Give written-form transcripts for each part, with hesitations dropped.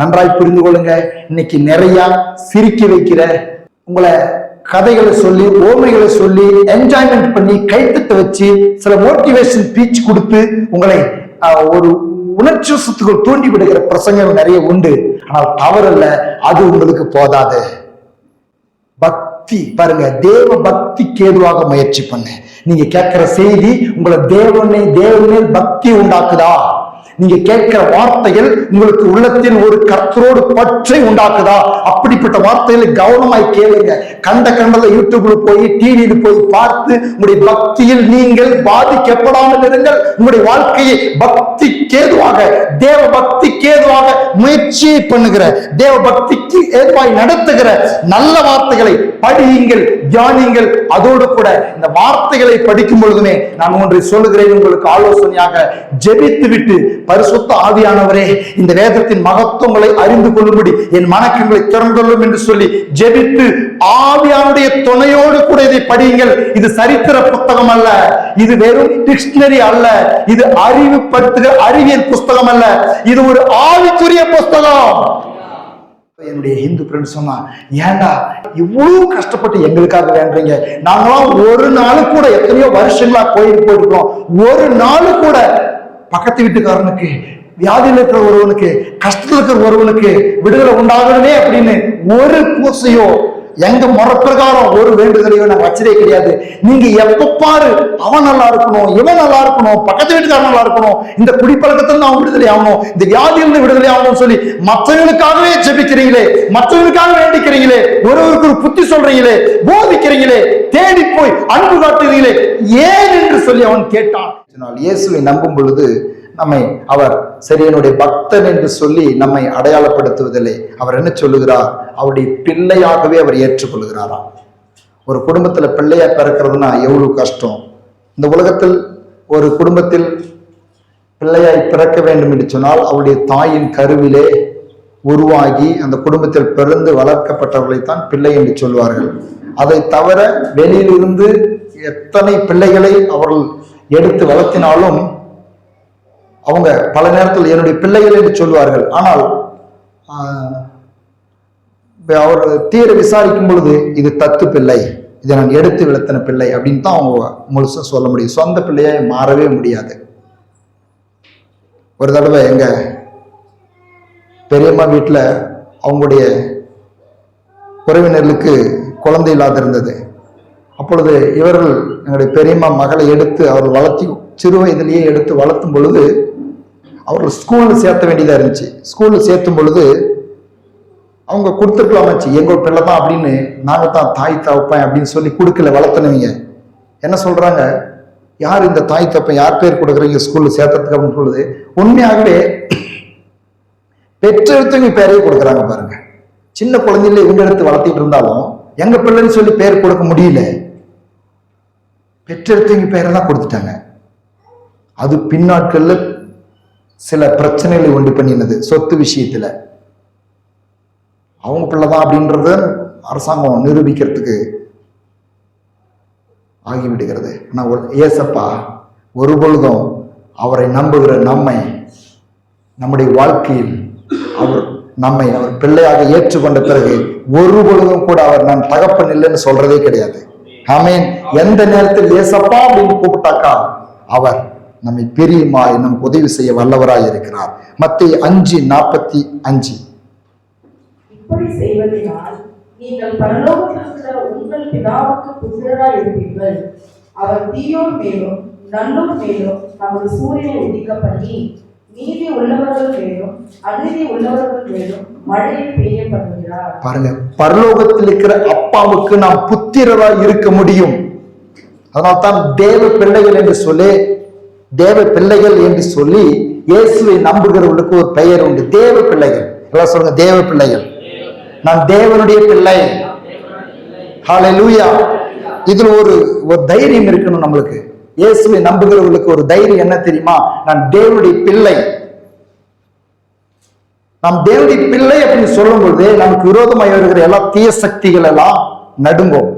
நன்றாய் புரிந்து கொள்ளுங்க. இன்னைக்கு நிறைய சிரிக்க வைக்கிற உங்களை கதைகளை சொல்லி ஓமைகளை சொல்லி என்ஜாய்மெண்ட் பண்ணி கைத்தட்ட வச்சு சில மோட்டிவேஷன் ஸ்பீச் கொடுத்து உங்களை ஒரு உணர்ச்சி சுத்துக்கள் தூண்டி விடுகிற பிரசங்கம் நிறைய உண்டு. ஆனால் தவறல்ல, அது உங்களுக்கு போதாது. பக்தி பாருங்க, தேவ பக்திக்கு ஏதுவாக முயற்சி பண்ணு. நீங்க கேட்கிற செய்தி உங்களை தேவனே பக்தி உண்டாக்குதா? நீங்க கேட்கிற வார்த்தைகள் உங்களுக்கு உள்ளத்தில் ஒரு கர்த்தரோடு பற்றை உண்டாக்குதா? அப்படிப்பட்ட வார்த்தைகளை கவனமாய் கேளுங்க. கண்டத யூடியூப்ல போய் டிவியில போய் பார்த்து உங்களுடைய பக்தியில் நீங்கள் பாதிக்கப்படாமல் இருங்கள். உங்களுடைய வாழ்க்கையை பக்திக்கு ஏதுவாக, தேவ பக்திக்கு ஏதுவாக முயற்சி பண்ணுகிற, தேவ பக்திக்கு ஏதுவாய் நடத்துகிற நல்ல வார்த்தைகளை படியுங்கள், தியானிங்கள். அதோடு கூட இந்த வார்த்தைகளை படிக்கும் பொழுதுமே நான் ஒன்றை சொல்லுகிறேன், உங்களுக்கு ஆலோசனையாக ஜெபித்து விட்டு, பரிசுத்த ஆவியானவரே இந்த வேதத்தின் மகத்துவங்களை அறிந்து கொள்ளும்படி என் மனக்கண்களை திறந்துள்ளோம் என்று சொல்லி ஜெபித்து ஆவியானுடைய துணையோடு கூட இதை படியுங்கள். இது சரித்திர புத்தகம் அல்ல, இது வெறும் டிக்ஷனரி அல்ல, இது அறிவுபடுத்துகிற அறிவியல் புஸ்தகம் அல்ல, இது ஒரு ஆவிக்குரிய புஸ்தகம். என்னுடைய இந்து ஃப்ரெண்ட் சொன்னா, ஏண்டா இவ்வளவு கஷ்டப்பட்டு எங்களுக்காக வேண்டீங்க? நாங்களாம் ஒரு நாள் கூட எத்தனையோ வருஷங்களா கோயிலுக்கு போயிருக்கோம், ஒரு நாள் கூட பக்கத்து வீட்டுக்காரனுக்கு, வியாதியில் இருக்கிற ஒருவனுக்கு, கஷ்டத்தில் இருக்கிற ஒருவனுக்கு விடுதலை உண்டாகணுமே அப்படின்னு ஒரு பூசையோ எங்க முறை பிரகாரம் ஒரு வேண்டுதலையோ நாங்க வச்சதே கிடையாது. நீங்க எப்ப பாரு அவன் நல்லா இருக்கணும், இவன் நல்லா இருக்கணும், பக்கத்து வீட்டுக்காரன் நல்லா இருக்கணும், இந்த குடிப்பழக்கத்துல அவன் விடுதலை ஆகணும், இந்த வியாதியிலிருந்து விடுதலை ஆகணும்னு சொல்லி மற்றவங்களுக்காகவே ஜெபிக்கிறீங்களே, மற்றவங்களுக்காக வேண்டிக்கிறீங்களே, ஒருவருக்கு ஒரு புத்தி சொல்றீங்களே, போதிக்கிறீங்களே, தேடி போய் அன்பு காட்டுறீங்களே, ஏன் என்று சொல்லி அவன் கேட்டான். இயேசுவை நம்பும் பொழுது நம்மை அவர் சரியனுடைய பக்தன் என்று சொல்லி நம்மை அடையாளப்படுத்துவதில்லை. அவர் என்ன சொல்லுகிறார்? அவருடைய பிள்ளையாகவே அவர் ஏற்றுக்கொள்கிறாராம். ஒரு குடும்பத்துல பிள்ளையா பிறக்கிறதுனா எவ்வளவு கஷ்டம். இந்த உலகத்தில் ஒரு குடும்பத்தில் பிள்ளையாய் பிறக்க வேண்டும் என்று சொன்னால் அவருடைய தாயின் கருவிலே உருவாகி அந்த குடும்பத்தில் பிறந்து வளர்க்கப்பட்டவர்களைத்தான் பிள்ளை என்று சொல்வார்கள். அதை தவிர வெளியிலிருந்து எத்தனை பிள்ளைகளை அவர்கள் எடுத்து வளர்த்தினாலும் அவங்க பல நேரத்தில் என்னுடைய பிள்ளைகள் என்று சொல்வார்கள். ஆனால் அவர் தீர விசாரிக்கும் பொழுது இது தத்து பிள்ளை, இதை நான் எடுத்து வளர்த்தின பிள்ளை அப்படின்னு தான் அவங்க முழுசா சொல்ல முடியும். சொந்த பிள்ளையை மாறவே முடியாது. ஒரு தடவை எங்க பெரியம்மா வீட்டில் அவங்களுடைய உறவினர்களுக்கு குழந்தை இல்லாத இருந்தது. அப்பொழுது இவர்கள் எங்களுடைய பெரியம்மா மகளை எடுத்து அவர்கள் வளர்த்தி சிறு வயதிலேயே எடுத்து வளர்த்தும் பொழுது அவர்கள் ஸ்கூலில் சேர்த்த வேண்டியதாக இருந்துச்சு. ஸ்கூலில் சேர்த்தும் பொழுது அவங்க கொடுத்துருக்கலாமாச்சு, எங்கள் பிள்ளை தான் அப்படின்னு, நாங்கள் தான் தாய் தகப்பன் அப்படின்னு சொல்லி கொடுக்கல, வளர்த்தனவங்க. என்ன சொல்றாங்க, யார் இந்த தாய் தகப்பன், யார் பேர் கொடுக்குறீங்க ஸ்கூலில் சேர்த்ததுக்கு அப்படின்னு சொல்லுது. உண்மையாகவே பெற்றெடுத்தவங்க பேரையே கொடுக்குறாங்க பாருங்க. சின்ன குழந்தையில இவங்க எடுத்து வளர்த்திட்டு இருந்தாலும் எங்க பிள்ளைன்னு சொல்லி பேர் கொடுக்க முடியல, பெற்றெடுத்தவங்க பேரை தான் கொடுத்துட்டாங்க. அது பின்னாட்கள்ல சில பிரச்சனைகளை உண்டு பண்ணினது. சொத்து விஷயத்துல அவங்க பிள்ளைதான் அப்படின்றத அரசாங்கம் நிரூபிக்கிறதுக்கு ஆகிவிடுகிறது. ஆனா ஏசப்பா ஒரு பொழுதும் அவரை நம்புகிற நம்முடைய வாழ்க்கையில் அவர் பிள்ளையாக ஏற்றுக்கொண்ட பிறகு ஒரு பொழுதும் கூட அவர் நான் தகப்பன் இல்லைன்னு சொல்றதே கிடையாது. ஆமென். எந்த நேரத்தில் ஏசப்பா அப்படின்னு கூப்பிட்டாக்கா அவர் நம்மை பெரியமாய் நமக்கு உதவி செய்ய வல்லவராய் இருக்கிறார். மத்தேயு 5:45. இப்படி செய்வதனால் நீங்கள் பரலோகத்தில் இருக்கிற உங்கள் பிதாவுக்கு புத்திரராய் இருப்பீர்கள். அவர் தீயோர் மேலும் நல்லோர் மேலும் நமது சூரியனை உதிக்க பண்ணி நீதி உள்ளவர்கள் மேலும் அநீதி உள்ளவர்கள் மேலும் மழையை பெய்ய பண்ணுகிறார். பாருங்க, பரலோகத்தில் இருக்கிற அப்பாவுக்கு நாம் புத்திரராய் இருக்க முடியும். அதனால்தான் தேவ பிள்ளைகள் என்று சொல்லி இயேசுவை நம்புகிறவர்களுக்கு ஒரு பெயர் உண்டு. தேவ பிள்ளைகள். எல்லாம் சொல்லுங்க, தேவ பிள்ளைகள். நான் தேவனுடைய பிள்ளை. ஹல்லேலூயா. இதுல ஒரு தைரியம் இருக்கணும் நம்மளுக்கு. இயேசுவை நம்புகிறவர்களுக்கு ஒரு தைரியம் என்ன தெரியுமா? நான் தேவனுடைய பிள்ளை. நாம் தேவனுடைய பிள்ளை அப்படின்னு சொல்லும் பொழுது நமக்கு விரோதமாக வருகிற எல்லா தீய சக்திகள் எல்லாம் நடுங்கும்,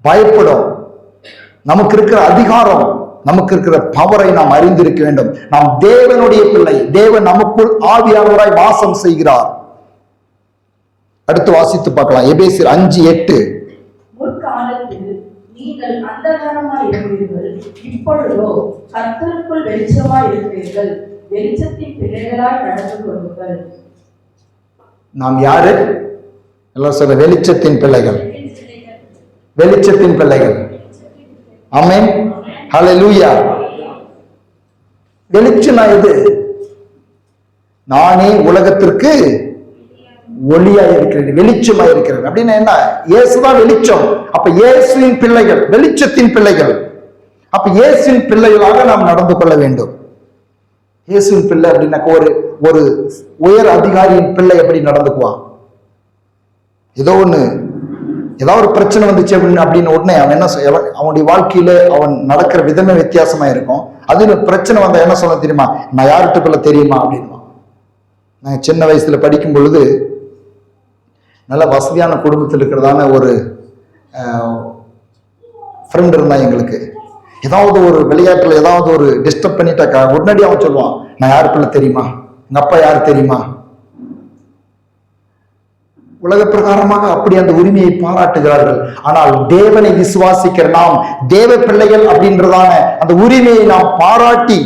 பயப்படும். நமக்கு இருக்கிற அதிகாரம் நமக்கு இருக்கிற பவரை நாம் அறிந்திருக்க வேண்டும். நாம் தேவனுடைய பிள்ளை. தேவன் நமக்குள் ஆவியானவராய் வாசம் செய்கிறார். அடுத்து வாசித்து பார்க்கலாம். எபேசியர் 5:8. முற்காலத்தில் நீங்கள் அந்தகாரமாய் இருந்தீர்கள், இப்பொழுதோ கர்த்தருக்குள் வெளிச்சமாய் இருக்கிறீர்கள். வெளிச்சத்தின் பிள்ளைகளாய் நடந்து கொள்ளுங்கள். நாம் யாரு? எல்லாம் சொல்ல, வெளிச்சத்தின் பிள்ளைகள். வெளிச்சத்தின் பிள்ளைகள். ஆமென். ஹல்லேலூயா. வெளிச்சம் எது? நானே உலகத்திற்கு ஒளியா இருக்கிறேன், வெளிச்சமா இருக்கிறேன் அப்படின்னா என்ன? இயேசுதான் வெளிச்சம். அப்ப இயேசுவின் பிள்ளைகள், வெளிச்சத்தின் பிள்ளைகள். அப்ப இயேசுவின் பிள்ளைகளாக நாம் நடந்து கொள்ள வேண்டும். இயேசுவின் பிள்ளை அப்படின்னாக்க ஒரு உயர் அதிகாரியின் பிள்ளை எப்படி நடந்துக்குவான்? ஏதோ ஒரு பிரச்சனை வந்துச்சு அப்படின்னு உடனே அவன் என்ன, அவனுடைய வாழ்க்கையில அவன் நடக்கிற விதமே வித்தியாசமா இருக்கும். அது பிரச்சனை வந்தா என்ன சொல்ல தெரியுமா? நான் யார்கிட்ட பிள்ளை தெரியுமா அப்படின்மா. நான் சின்ன வயசுல படிக்கும் பொழுது நல்ல வசதியான குடும்பத்தில் இருக்கிறதான ஒரு ஃப்ரெண்ட் இருந்தான் எங்களுக்கு. ஏதாவது ஒரு விளையாட்டுல ஏதாவது ஒரு டிஸ்டர்ப் பண்ணிட்டாக்கா உடனடி அவன் சொல்லுவான், நான் யார் பிள்ளை தெரியுமா, எங்க அப்பா யார் தெரியுமா. உலக பிரகாரமாக அப்படி அந்த உரிமையை பாராட்டுகிறார்கள். ஆனால் தேவனை விசுவாசிக்கிற நாம் தேவ பிள்ளைகள் அப்படின்றதான அந்த உரிமையை நாம் பாராட்டி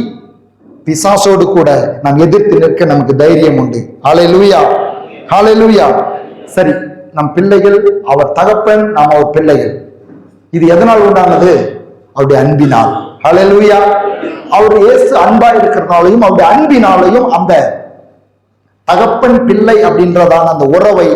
பிசாசோடு கூட நாம் எதிர்த்து நிற்க நமக்கு தைரியம் உண்டு. ஹல்லேலூயா, ஹல்லேலூயா. சரி, நம் பிள்ளைகள், அவர் தகப்பன், நாம் அவர் பிள்ளைகள். இது எதனால் உண்டானது? அவருடைய அன்பினால். ஹல்லேலூயா. அவர் இயேசு அன்பா இருக்கிறதுனாலையும் அவருடைய அன்பினாலையும் அந்த தகப்பன் பிள்ளை அப்படின்றதான அந்த உறவை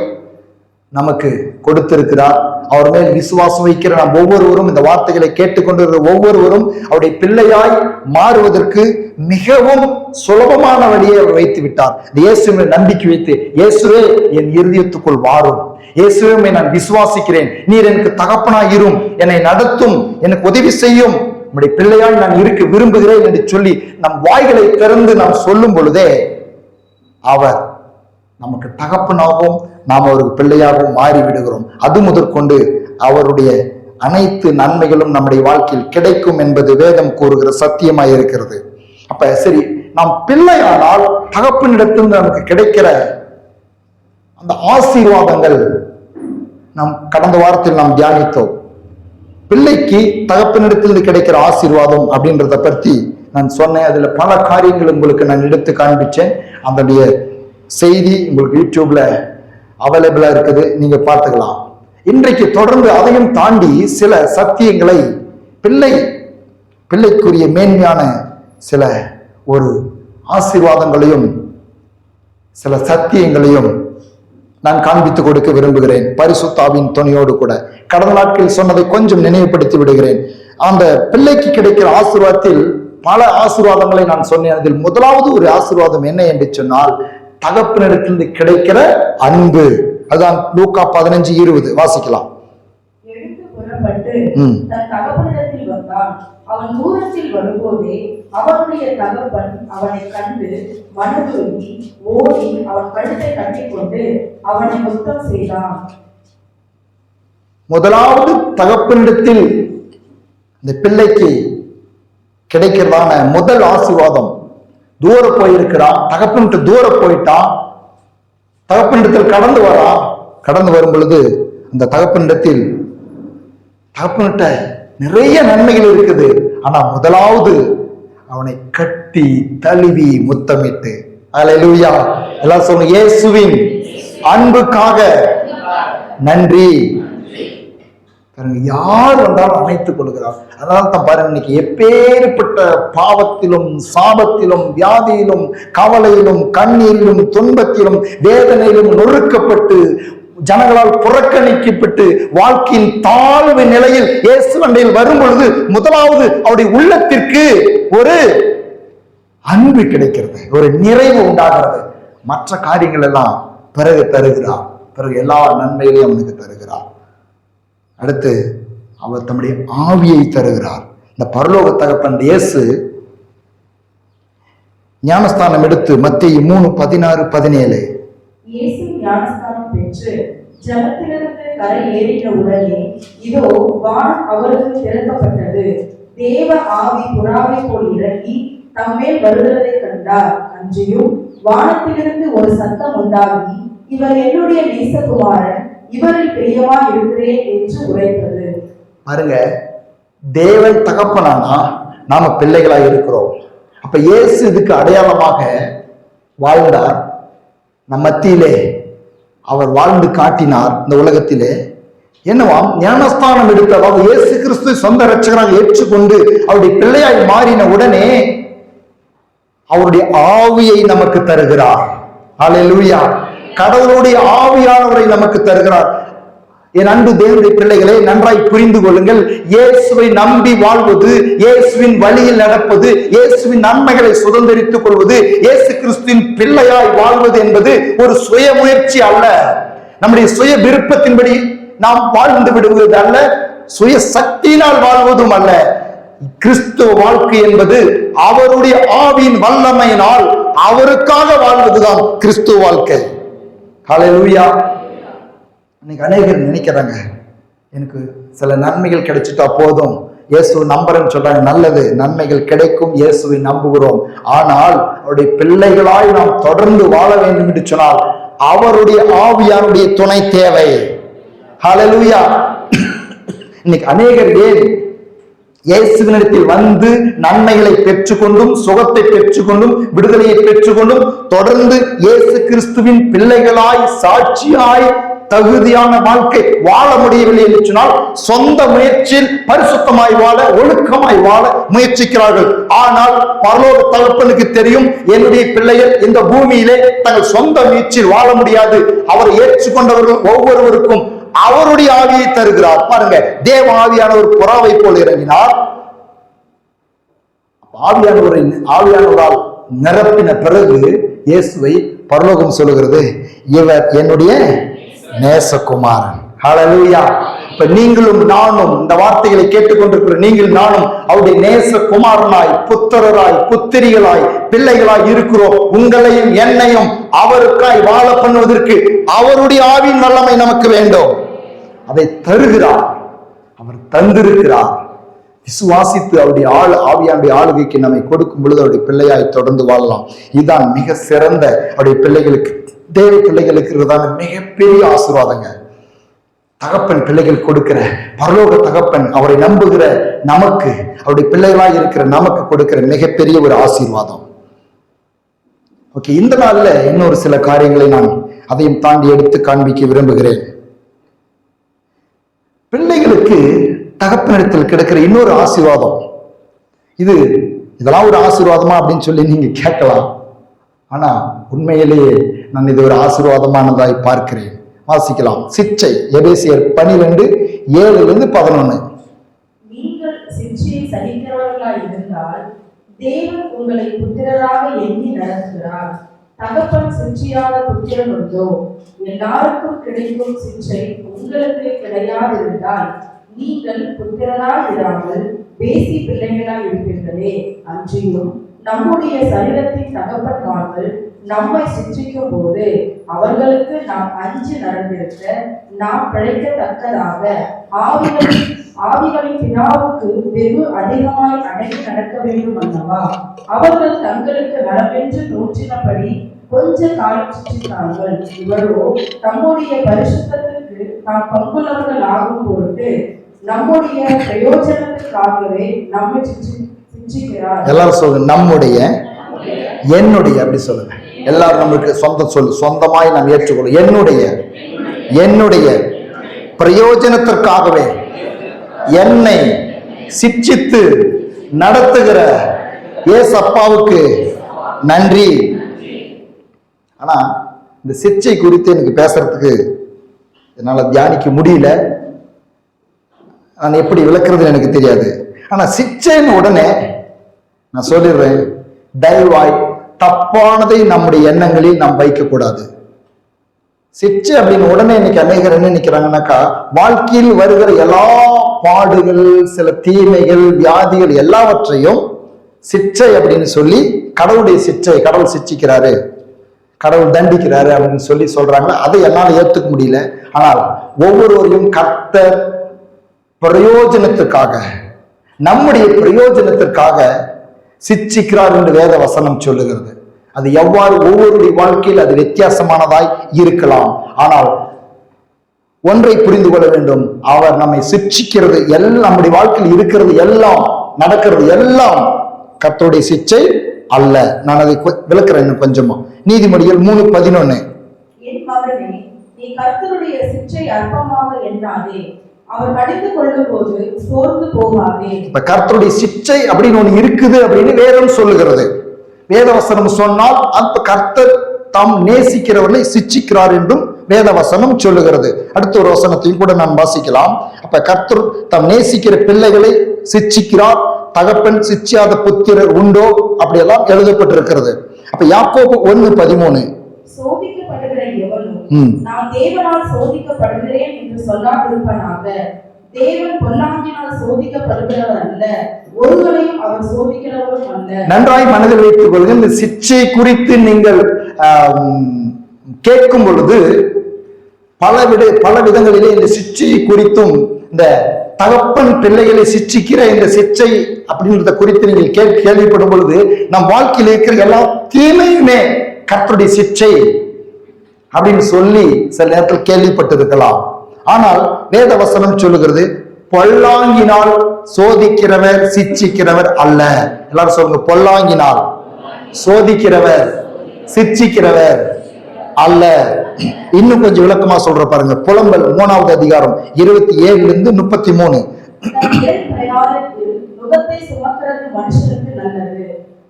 நமக்கு கொடுத்திருக்கிறார். அவர் மேல் விசுவாசம் வைக்கிற நாம் ஒவ்வொருவரும், இந்த வார்த்தைகளை கேட்டுக்கொண்டிருக்கிற ஒவ்வொருவரும் அவருடைய பிள்ளையாய் மாறுவதற்கு மிகவும் சுலபமான வழியை அவர் வைத்து விட்டார். இயேசுவை நம்பிக்கை வைத்து, இயேசுவே என் இருதயத்துக்குள் வாரும், இயேசுவை நான் விசுவாசிக்கிறேன், நீர் எனக்கு தகப்பனாய் இரும், என்னை நடத்தும், எனக்கு உதவி செய்யும், உம்முடைய பிள்ளையாய் நான் இருக்க விரும்புகிறேன் என்று சொல்லி நம் வாய்களை திறந்து நாம் சொல்லும் பொழுதே அவர் நமக்கு தகப்பனாகவும் நாம் அவருக்கு பிள்ளையாகவும் மாறிவிடுகிறோம். அது முதற்கொண்டு அவருடைய அனைத்து நன்மைகளும் நம்முடைய வாழ்க்கையில் கிடைக்கும் என்பது வேதம் கூறுகிற சத்தியமாய் இருக்கிறது. அப்ப சரி, நாம் பிள்ளையானால் தகப்பனிடத்தில் நமக்கு கிடைக்கிற அந்த ஆசீர்வாதங்கள் நாம் கடந்த வாரத்தில் நாம் தியானித்தோம். பிள்ளைக்கு தகப்பனிடத்தில் கிடைக்கிற ஆசீர்வாதம் அப்படின்றத பற்றி நான் சொன்னேன். அதுல பல காரியங்கள் உங்களுக்கு நான் எடுத்து காண்பிச்சேன். அதனுடைய செய்தி உங்களுக்கு யூடியூப்ல அவைலபிளா இருக்குது, நீங்க பார்த்துக்கலாம். இன்றைக்கு தொடர்ந்து அதையும் தாண்டி சில சத்தியங்களை, பிள்ளைக்குரிய மேன்மையான சில ஒரு ஆசீர்வாதங்களையும் சில சத்தியங்களையும் நான் காண்பித்துக் கொடுக்க விரும்புகிறேன், பரிசுத்தாவின் துணையோடு கூட. கடந்த நாட்களில் சொன்னதை கொஞ்சம் நினைவுபடுத்தி விடுகிறேன். அந்த பிள்ளைக்கு கிடைக்கிற ஆசீர்வாதத்தில் பல ஆசீர்வாதங்களை நான் சொன்னேன். அதில் முதலாவது ஒரு ஆசீர்வாதம் என்ன என்று சொன்னால், தகப்பனிடத்திலிருந்து கிடைக்கிற அன்பு. அதுதான் லூக்கா 15:20 வாசிக்கலாம். எடுத்து புறப்பட்டு தன் தகப்பனிடத்தில் வந்தான். அவன் தூரத்தில் வரும்போதே அவனுடைய தகப்பன் அவனை கண்டு மனதுருகி ஓடி அவன் கழுத்தை கட்டிக்கொண்டு அவனை முத்தம் செய்தான். முதலாவது தகப்பனிடத்தில் இந்த பிள்ளைக்கு கிடைக்கிறதான முதல் ஆசீர்வாதம், தூர போயிருக்கிறான், தகப்பன்கிட்ட தூர போயிட்டான், தகப்பனிடத்தில் கடந்து வரும் பொழுது அந்த தகப்பன்கிட்ட நிறைய நன்மைகள் இருக்குது. ஆனா முதலாவது அவனை கட்டி தழுவி முத்தமிட்டு, அல்லேலூயா, எல்லாம் சொல்லுங்க, இயேசுவின் அன்புக்காக நன்றி. யார் வந்தாலும் அணைத்துக் கொள்கிறார். அதனால தான் பாருங்க, இன்னைக்கு எப்பேற்பட்ட பாவத்திலும் சாபத்திலும் வியாதியிலும் கவலையிலும் கண்ணீரிலும் துன்பத்திலும் வேதனையிலும் நொறுக்கப்பட்டு ஜனங்களால் புறக்கணிக்கப்பட்டு வாழ்க்கையின் தாழ்வு நிலையில் இயேசு அண்டையில் வரும் பொழுது முதலாவது அவருடைய உள்ளத்திற்கு ஒரு அன்பு கிடைக்கிறது, ஒரு நிறைவு உண்டாகிறது. மற்ற காரியங்கள் எல்லாம் பிறகு தருகிறார், பிறகு எல்லா நன்மைகளையும் அவனுக்கு தருகிறார். அடுத்து அவர் தம்முடைய ஆவியை தருகிறார். இந்த பரலோக தகப்பன் இயேசு ஞானஸ்தானம் எடுத்து மத்தேயு 3:16-17 இயேசு ஞானஸ்தானம் பெற்று ஜலத்திலிருந்து கரை ஏறின உடனே இதோ வானம் அவருக்கு திறக்கப்பட்டது. தேவ ஆவி புறாவை போல் இறங்கி தம்மேல் வருகிறதை கண்டார். அன்றியும் வானத்திலிருந்து ஒரு சத்தம் உண்டாகி, இவர் என்னுடைய நேசகுமாரன், இவரில் பிரியமா இருக்கிறேன் என்று உரைத்தது. பாருங்க, தேவன் தகப்பனானா நாம பிள்ளைகளா இருக்கிறோம். அப்ப இயேசு இதுக்கு அடையாளமாக வாழ்ந்தார். நம் மத்தியிலே அவர் வாழ்ந்து காட்டினார். இந்த உலகத்திலே என்னவாம், ஞானஸ்தானம் எடுத்து, அதாவது இயேசு கிறிஸ்து சொந்த இரட்சகராக ஏற்றுக்கொண்டு அவருடைய பிள்ளையாய் மாறின உடனே அவருடைய ஆவியை நமக்கு தருகிறார். அல்லேலூயா. கடவுளுடைய ஆவியானவரை நமக்கு தருகிறார். என் அன்பு தேவனுடைய பிள்ளைகளை நன்றாய் புரிந்து கொள்ளுங்கள். இயேசுவை நம்பி வாழ்வது, இயேசுவின் வழியில் நடப்பது, இயேசுவின் நன்மைகளை சுதந்திரித்துக் கொள்வது, இயேசு கிறிஸ்துவின் பிள்ளையாய் வாழ்வது என்பது ஒரு சுய முயற்சி அல்ல. நம்முடைய சுய விருப்பத்தின்படி நாம் வாழ்ந்து விடுவது அல்ல, சுய சக்தியினால் வாழ்வதும் அல்ல. கிறிஸ்துவ வாழ்க்கை என்பது அவருடைய ஆவியின் வல்லமையினால் அவருக்காக வாழ்வதுதான் கிறிஸ்துவ வாழ்க்கை. ஹல்லேலூயா. இன்னைக்கு அநேகர் நினைக்கிறாங்க, எனக்கு சில நன்மைகள் கிடைச்சிட்டா போதும், இயேசு நம்புறேன்னு சொல்றாங்க. நல்லது, நன்மைகள் கிடைக்கும், இயேசுவை நம்புகிறோம். ஆனால் அவருடைய பிள்ளைகளாய் நாம் தொடர்ந்து வாழ வேண்டும் என்று சொன்னால் அவருடைய ஆவியானுடைய துணை தேவை. ஹல்லேலூயா. இன்னைக்கு அநேகர் ஏன் இயேசுவினிடத்தில் வந்து நன்மைகளை பெற்றுக்கொண்டும், சுகத்தை பெற்றுக்கொண்டும், விடுதலையை பெற்றுக்கொண்டும் தொடர்ந்து இயேசு கிறிஸ்துவின் பிள்ளைகளாய் சாட்சியாய் தகுதியான வாழ்க்கை வாழ முடியவில்லை என்று சொன்னால் சொந்த முயற்சியில் பரிசுத்தமாய் வாழ, ஒழுக்கமாய் வாழ முயற்சிக்கிறார்கள். ஆனால் பரலோக தகப்பனுக்கு தெரியும், என்னுடைய பிள்ளைகள் இந்த பூமியிலே தங்கள் சொந்த முயற்சியில் வாழ முடியாது. அவரை ஏற்றுக்கொண்டவர்கள் ஒவ்வொருவருக்கும் அவருடைய ஆவியை தருகிறார். பாருங்க, தேவ ஆவியானவர் புறாவை போல் இறங்கினார். ஆவியானவரால் நிரப்பின பிறகு இயேசுவை பரலோகம் சொல்லுகிறது, இவர் என்னுடைய நேசகுமாரன். ஹல்லேலூயா. இப்ப நீங்களும் நானும் இந்த வார்த்தைகளை கேட்டுக்கொண்டிருக்கிற நீங்கள் நானும் அவருடைய நேசகுமாரனாய், புத்திரராய், புத்திரிகளாய், பிள்ளைகளாய் இருக்கிறோம். உங்களையும் என்னையும் அவருக்காய் வாழ பண்ணுவதற்கு அவருடைய ஆவியின் வல்லமை நமக்கு வேண்டும். அதை தருகிறார், அவர் தந்திருக்கிறார். விசுவாசித்து அவருடைய ஆவியானுடைய ஆளுகைக்கு நம்மை கொடுக்கும் பொழுது அவருடைய பிள்ளையாய் தொடர்ந்து வாழலாம். இதுதான் மிக சிறந்த அவருடைய பிள்ளைகளுக்கு, தேவ பிள்ளைகளுக்கு இருக்கிறதான மிகப்பெரிய ஆசீர்வாதங்க. தகப்பன் பிள்ளைகள் கொடுக்கிற, பரலோக தகப்பன் அவரை நம்புகிற நமக்கு, அவருடைய பிள்ளைகளாய் இருக்கிற நமக்கு கொடுக்கிற மிகப்பெரிய ஒரு ஆசீர்வாதம். ஓகே, இந்த நாள்ல இன்னொரு சில காரியங்களை நான் அதையும் தாண்டி எடுத்து காண்பிக்க விரும்புகிறேன். பிள்ளைகளுக்கு தகப்பனிடத்தில் கிடைக்கிற இன்னொரு ஆசீர்வாதம், இதெல்லாம் ஒரு ஆசீர்வாதமா அப்படின்னு சொல்லி நீங்க கேட்கலாம். ஆனா உண்மையிலேயே நான் இது ஒரு ஆசீர்வாதமானதாய் பார்க்கிறேன். வாசிக்கலாம். சிச்சை, எபேசியர் 12:7-11. நீங்கள் சிச்சையை சகிக்கிறவர்களாய் இருந்தால் தேவன் உங்களை புத்திரராக எண்ணி நடத்துகிறார். தகப்பன் சிச்சையாத புத்திரன் உண்டோ? எல்லாருக்கும் கிடைக்கும் சிச்சை உங்களுக்கு கிடையாதிருந்தால் நீங்கள் புத்திரராய் இராமல் பேசி பிள்ளைகளாய் இருப்பீர்களே. அன்றியும் நம்முடைய சரீரத்தின் தகப்பன்மார்கள் நம்மை சிற்றிக்கும் போது அவர்களுக்கு நாம் அஞ்சு நடந்திருக்க, நாம் பிழைக்கத்தக்கதாக ஆவிகளின் பிதாவுக்கு வெகு அதிகமாய் அடங்கி நடக்க வேண்டும் அல்லவா? அவர்கள் தங்களுக்கு நலவென்று தோற்றினபடி கொஞ்ச காலம் சிற்றித்தார்கள். இவரோ தம்முடைய பரிசுத்தத்திற்கு நாம் பங்குள்ளவர்கள் ஆகும் பொருட்டு நம்முடைய பிரயோஜனத்துக்காகவே நம்மை சிற்றிக்கிறார். எல்லாரும் சொல்லுங்க, நம்முடைய, என்னுடைய, அப்படி சொல்லுங்க. எல்லாரும் நம்மளுக்கு சொந்த சொல்லு, சொந்தமாய் நாம் ஏற்றுக்கொள்ளும். என்னுடைய பிரயோஜனத்திற்காகவே என்னை சிட்சித்து நடத்துகிற ஏசப்பாவுக்கு நன்றி. ஆனா இந்த சிச்சை குறித்து எனக்கு பேசுறதுக்கு என்னால தியானிக்க முடியல. நான் எப்படி விளக்குறது எனக்கு தெரியாது. ஆனா சிச்சைன்னு உடனே நான் சொல்லிடுறேன், தயவாய் தப்பானதை நம்முடைய எண்ணங்களில் நாம் வைக்க கூடாது. சிச்சை அப்படின்னு உடனே இன்னைக்கு அநேகர் என்ன நினைக்கிறாங்கன்னாக்கா, வாழ்க்கையில் வருகிற எல்லா பாடுகள், சில தீமைகள், வியாதிகள் எல்லாவற்றையும் சிச்சை அப்படின்னு சொல்லி, கடவுளுடைய சிச்சை, கடவுள் சிச்சிக்கிறாரு, கடவுள் தண்டிக்கிறாரு அப்படின்னு சொல்லி சொல்றாங்க. அதை என்னால் ஏற்றுக்க முடியல. ஆனால் ஒவ்வொருவரையும் கர்த்தர் பிரயோஜனத்துக்காக நம்முடைய பிரயோஜனத்திற்காக சிட்சிக்கிறார் என்று வேத வசனம் சொல்லுகிறது. அது எவ்வாறு ஒவ்வொருடைய வாழ்க்கையில் அது வித்தியாசமானதாய் இருக்கலாம். ஆனால் ஒன்றை புரிந்து கொள்ள வேண்டும், அவர் நம்மை சிட்சிக்கிறது எல்லாம், நம்முடைய வாழ்க்கையில் இருக்கிறது எல்லாம், நடக்கிறது எல்லாம் கர்த்தருடைய சிட்சை அல்ல. நான் அதை விளக்குறேன் இன்னும் கொஞ்சமா. நீதிமொழிகள் 3:11. என் மகனே, நீ கர்த்தருடைய சிட்சை அற்பமாக எண்ணாதே, அவர் கடிந்து கொள்ளும் போது சோர்ந்து போகாதே. இப்ப கர்த்தருடைய சிட்சை அப்படின்னு ஒண்ணு இருக்குது அப்படின்னு வேதம் சொல்லுகிறது. வேதவசனம் சொன்னால் அந்த கர்த்தர் தாம் நேசிக்கிறவர்களை சிட்சிக்கிறார் என்றும் வேதவசனம் சொல்லுகிறது. அடுத்த ஒரு வசனத்தையும் கூட நாம் வாசிக்கலாம். அப்ப கர்த்தர் தாம் நேசிக்கிற பிள்ளைகளை சிட்சிக்கிறார், தகப்பன் சிட்சியாத புத்திரர் உண்டோ அப்படியெல்லாம் எழுதப்பட்டிருக்கிறது. அப்ப யாக்கோபு 1:13, சோதிக்கப்படுகிற எவனும் நான் தேவனால் சோதிக்கப்படுகிறேன் என்று சொல்லாதிருப்பனாக, தேவன் பொல்லாங்கினால் சோதிக்கப்படுகிறவர் அல்ல, ஒருவரையும் அவர் சோதிக்கிறவரும் அல்ல. நன்றாய் மனதில் வைத்துக் கொள்ளுங்கள். இந்த சிட்சை குறித்து நீங்கள் கேட்கும் பொழுது பல விதங்களிலே இந்த சிட்சை குறித்தும், இந்த தகப்பன் பிள்ளைகளை சிட்சிக்கிற இந்த சிட்சை அப்படின்றத குறித்து நீங்கள் கேள்விப்படும் பொழுது நம் வாழ்க்கையில் இருக்கிற எல்லா தீமையுமே கர்த்தருடைய சிட்சை அப்படின்னு சொல்லி சில நேரத்தில் கேள்விப்பட்டிருக்கலாம். ஆனால் வேத வசனம் சொல்லுகிறது, பொல்லாங்கினால் சோதிக்கிறவர் சிட்சிக்கிறவர் அல்ல. எல்லாரும் சொல்லுங்க, பொல்லாங்கினால் சோதிக்கிறவர் சிட்சிக்கிறவர் அல்ல. இன்னும் கொஞ்சம் விளக்கமா சொல்ற பாருங்க. புலம்பல் 3வது அதிகாரம் 27-33. நுகத்தை சுமக்கிறது மனுஷனுக்கு நல்லது,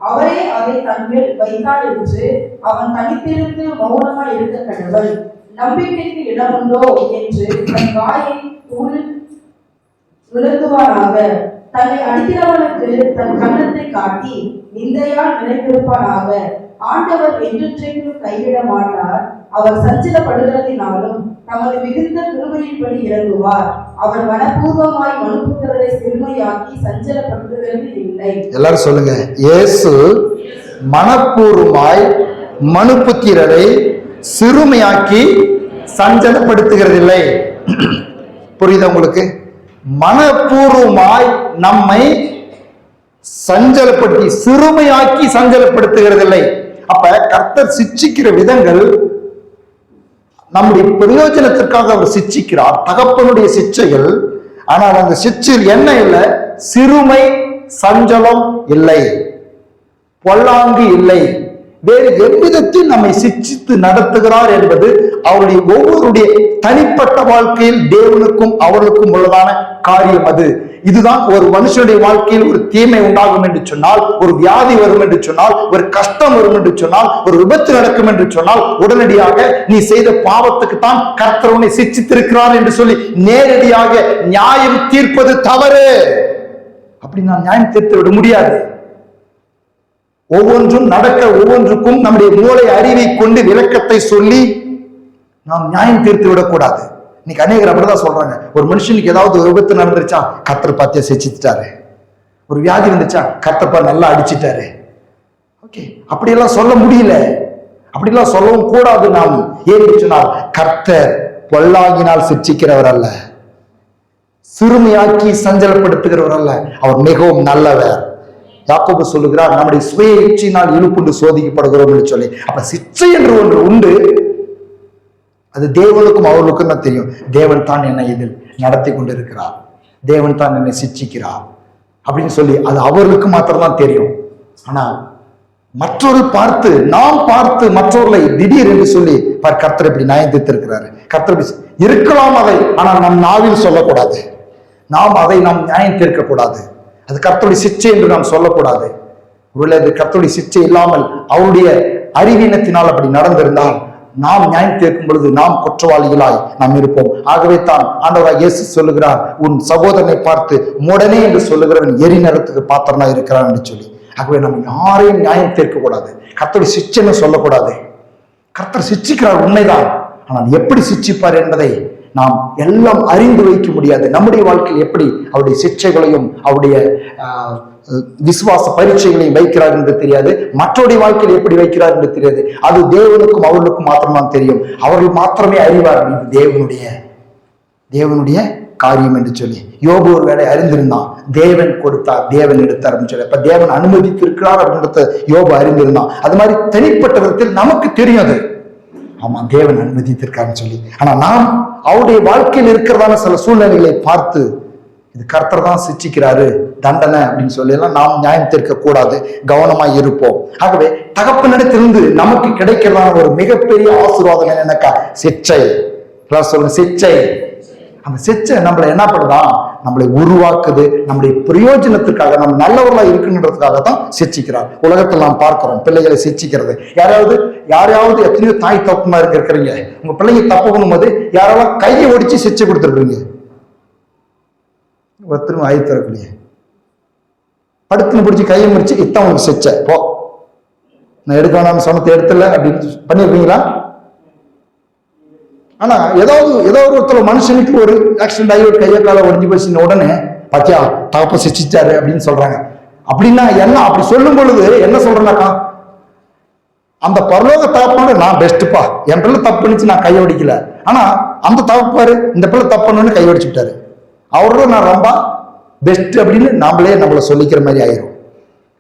அவரே அதை தன்மேல் வைத்தார் என்று அவன் தனித்திருந்து மௌனமாய் இருக்க கடவுள். நம்பிக்கைக்கு இடமுண்டோ என்று தன் வாயை விழுங்குவானாக. தன்னை அடிக்கிறவனுக்கு தன் கன்னத்தை காட்டி நிந்தையால் நினைத்திருப்பானாக. ஆண்டவர் என்றென்றைக்கும் கைவிட மாட்டார், அவர் சஞ்சலப்படுகிறதினாலும் தமது மிகுந்த கிருபையின்படி இறங்குவார். அவர் மனப்பூர்வமாய் மனுபுத்திரரை சிறுமையாக்கி சஞ்சலப்படுத்துகிறது இல்லை. எல்லாரும் சொல்லுங்க, இயேசு மனப்பூர்வமாய் மனுபுத்திரரை சிறுமையாக்கி சஞ்சலப்படுத்துகிறதில்லை. புரியுதா உங்களுக்கு? மனப்பூர்வமாய் நம்மை சஞ்சலப்படுத்தி சிறுமையாக்கி சஞ்சலப்படுத்துகிறதில்லை. அப்ப கர்த்தர் சிட்சிக்கிற விதங்கள் நம்முடைய பிரயோஜனத்திற்காக அவர் சிட்சிக்கிறார், தகப்பனுடைய சிட்சைகள். ஆனால் அந்த சிட்சையில் என்ன இல்லை? சிறுமை, சஞ்சலம் இல்லை, பொல்லாங்கு இல்லை. வேறு எவ்விதத்தில் நம்மை சிட்சித்து நடத்துகிறார் என்பது அவருடைய ஒவ்வொருடைய தனிப்பட்ட வாழ்க்கையில் தேவனுக்கும் அவர்களுக்கும் உள்ளதான காரியம். அது இதுதான் ஒரு மனுஷனுடைய வாழ்க்கையில் ஒரு தீமை உண்டாகும் என்று சொன்னால், ஒரு வியாதி வரும் என்று சொன்னால், ஒரு கஷ்டம் வரும் என்று சொன்னால், ஒரு விபத்து நடக்கும் என்று சொன்னால், உடனடியாக நீ செய்த பாவத்துக்கு தான் கர்த்தர் உன்னை சிட்சித்திருக்கிறார் என்று சொல்லி நேரடியாக நியாயம் தீர்ப்பது தவறு. அப்படி நான் நியாயம் தீர்த்து விட முடியாது. ஒவ்வொன்றும் நடக்க ஒவ்வொன்றுக்கும் நம்முடைய மூளை அறிவை கொண்டு விளக்கத்தை சொல்லி நாம் நியாயம் தீர்த்து விடக்கூடாது. இன்னைக்கு அநேகர் அப்படிதான் சொல்றாங்க. ஒரு மனுஷனுக்கு ஏதாவது ஒரு விபத்து நடந்துருச்சா, கர்த்தர் பார்த்தியா சிட்சிட்டாரு. ஒரு வியாதி வந்துச்சா, கர்த்தப்பா நல்லா அடிச்சிட்டாரு. ஓகே, அப்படியெல்லாம் சொல்ல முடியல, அப்படிலாம் சொல்லவும் கூடாது. நாம் ஏன் சொன்னால், கர்த்தர் பொல்லாங்கினால் சிட்சிக்கிறவர் அல்ல, சிறுமையாக்கி சஞ்சலப்படுத்துகிறவர் அல்ல, அவர் மிகவும் நல்லவர். யாக்கோபு சொல்லுகிறார், நம்முடைய சுய இச்சையினால் இழுப்புண்டு சோதிக்கப்படுகிறோம் என்று சொல்லி. அப்ப சிட்சை என்று ஒன்று உண்டு. அது தேவனுக்கும் அவர்களுக்கும் தான் தெரியும். தேவன் தான் என்னை இதில் நடத்தி கொண்டிருக்கிறார், தேவன் தான் என்னை சிட்சிக்கிறார் அப்படின்னு சொல்லி அது அவர்களுக்கு மாத்திரம்தான் தெரியும். ஆனால் மற்றவர்கள் பார்த்து, நாம் பார்த்து மற்றவர்களை திடீர் என்று சொல்லி கர்த்தர் இப்படி நியாயம் தீர்த்திருக்கிறாரு, கர்த்தர் இருக்கலாம் அதை, ஆனால் நம் நாவில் சொல்லக்கூடாது, நாம் அதை நாம் நியாயம் தீர்க்கக்கூடாது. அது கர்த்தருடைய சிட்சை என்று நாம் சொல்லக்கூடாது. ஒருவேளை அது கர்த்தருடைய சிட்சை இல்லாமல் அவருடைய அறிவீனத்தினால் அப்படி நடந்திருந்தால் நாம் நியாயம் தீர்க்கும் பொழுது நாம் குற்றவாளிகளாய் நாம் இருப்போம். ஆகவே தான் ஆண்டவராக இயேசு சொல்லுகிறார், உன் சகோதரனை பார்த்து மூடனே என்று சொல்லுகிறவன் எரி நேரத்துக்கு பாத்திரனா இருக்கிறான் என்று சொல்லி. ஆகவே நம்ம யாரையும் நியாயம் தீர்க்க கூடாது, கர்த்தருடைய சிட்சைன்னு சொல்லக்கூடாது. கர்த்தர் சிட்சிக்கிறார் உண்மைதான், ஆனால் எப்படி சிட்சிப்பார் என்பதை நாம் எல்லாம் அறிந்து வைக்க முடியாது. நம்முடைய வாழ்க்கையில் எப்படி அவருடைய சிட்சைகளையும் அவருடைய விசுவாச பரீட்சைகளையும் வைக்கிறார் என்று தெரியாது, மற்றவருடைய வாழ்க்கையில் எப்படி வைக்கிறார் என்று தெரியாது. அது தேவனுக்கும் அவர்களுக்கும் மாத்திரம்தான் தெரியும். அவர்கள் மாத்திரமே அறிவார்கள். இது தேவனுடைய காரியம் என்று சொல்லி. யோபு ஒரு வேளை அறிந்திருந்தான், தேவன் கொடுத்தார் தேவன் எடுத்தார் அப்படின்னு சொல்லி. அப்ப தேவன் அனுமதித்திருக்கிறார் அப்படின்றத யோபு அறிந்திருந்தான். அது மாதிரி தனிப்பட்ட விதத்தில் நமக்கு தெரியும் அது, ஆமா தேவன் அனுமதித்திருக்காருன்னு சொல்லி. ஆனா நாம் அவருடைய வாழ்க்கையில் இருக்கிறதான சில சூழ்நிலைகளை பார்த்து இது கர்த்தர் தான் சிச்சிக்கிறாரு தண்டனை அப்படின்னு சொல்லி எல்லாம் நாம் நியாயம் தீர்க்க கூடாது, கவனமாய் இருப்போம். ஆகவே தகப்பனிடத்திலிருந்து நமக்கு கிடைக்கிறதான ஒரு மிகப்பெரிய ஆசீர்வாதம் என்னக்கா? சிச்சை. சொல்லுங்க, சிச்சை. அந்த சிச்சை நம்மளை என்ன பண்ணுதான்? நம்மளை உருவாக்குது, நம்முடைய பிரயோஜனத்துக்காக, நம்ம நல்லவர்களா இருக்குன்றதுக்காக தான் சிச்சிக்கிறார். உலகத்தில் நாம் பார்க்கிறோம் பிள்ளைகளை சிச்சிக்கிறது. யாரையாவது எத்தனையோ தாய் தப்புமா இருக்கிறீங்க, உங்க பிள்ளைங்க தப்பு பண்ணும்போது யாராவது கையை ஒடிச்சு சிச்சை கொடுத்துருக்கீங்க. ஒருத்தரும் ஆயி தரக்கூடிய படுத்துன்னு பிடிச்சி கையை முடிச்சு இத்தான் உங்களுக்கு சிச்சை, போ நான் எடுக்க வேணாம் சொன்னத்தை எடுத்துல அப்படின்னு பண்ணிருக்கீங்களா? ஆனா ஏதோ ஒருத்தர் மனுஷனுக்கு ஒரு ஆக்சிடென்ட் ஆகி ஒரு கையை காலை ஒடிஞ்சு போச்சுன்னு உடனே பாத்தியா தகப்ப சிச்சிச்சாரு அப்படின்னு சொல்றாங்க. அப்படின்னா என்ன? அப்படி சொல்லும் பொழுது என்ன சொல்றேன்னாக்கா, அந்த பரலோக தகப்பாடு நான் பெஸ்ட்பா, என் பிள்ளை தப்பு பண்ணிச்சு நான் கையை ஒடிக்கல, ஆனா அந்த தகப்பாரு இந்த பிள்ளை தப்பு பண்ணு கையை ஒடிச்சுட்டாரு, அவரோட நான் ரொம்ப பெஸ்ட் அப்படின்னு நாமளே நம்மளை சொல்லிக்கிற மாதிரி ஆயிரும்.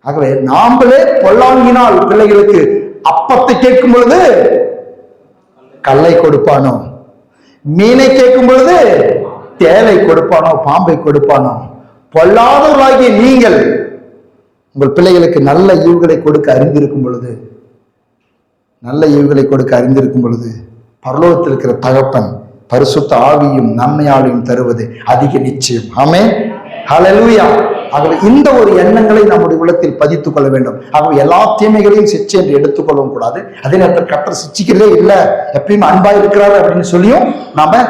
ஆகவே நாமளே பொல்லாங்கினால் பிள்ளைகளுக்கு அப்பத்தை கேட்கும் பொழுது கல்லை கொடுப்பானோ, மீனை கேட்கும் பொழுது தேலை கொடுப்பானோ, பாம்பை கொடுப்பானோ. பொல்லாதவர்களாகிய நீங்கள் உங்கள் பிள்ளைகளுக்கு நல்ல ஈவுகளை கொடுக்க அறிந்திருக்கும் பொழுது பரலோகத்தில் இருக்கிற தகப்பன் பரிசுத்த ஆவியும் நன்மையாலையும் தருவது அதிக நிச்சயம். ஆமென், ஹல்லேலூயா. ஆகவே இந்த ஒரு எண்ணங்களை நம்முடைய உள்ளத்தில் பதித்துக் கொள்ள வேண்டும். ஆகவே எல்லா தீமைகளையும் சிச்சை என்று எடுத்துக்கொள்ளவும் கூடாது. அதே நேரத்தில் கர்த்தர் சிச்சிக்கிறதே இல்லை, எப்பயும் அன்பா இருக்கிறாரு அப்படின்னு சொல்லியும் நாம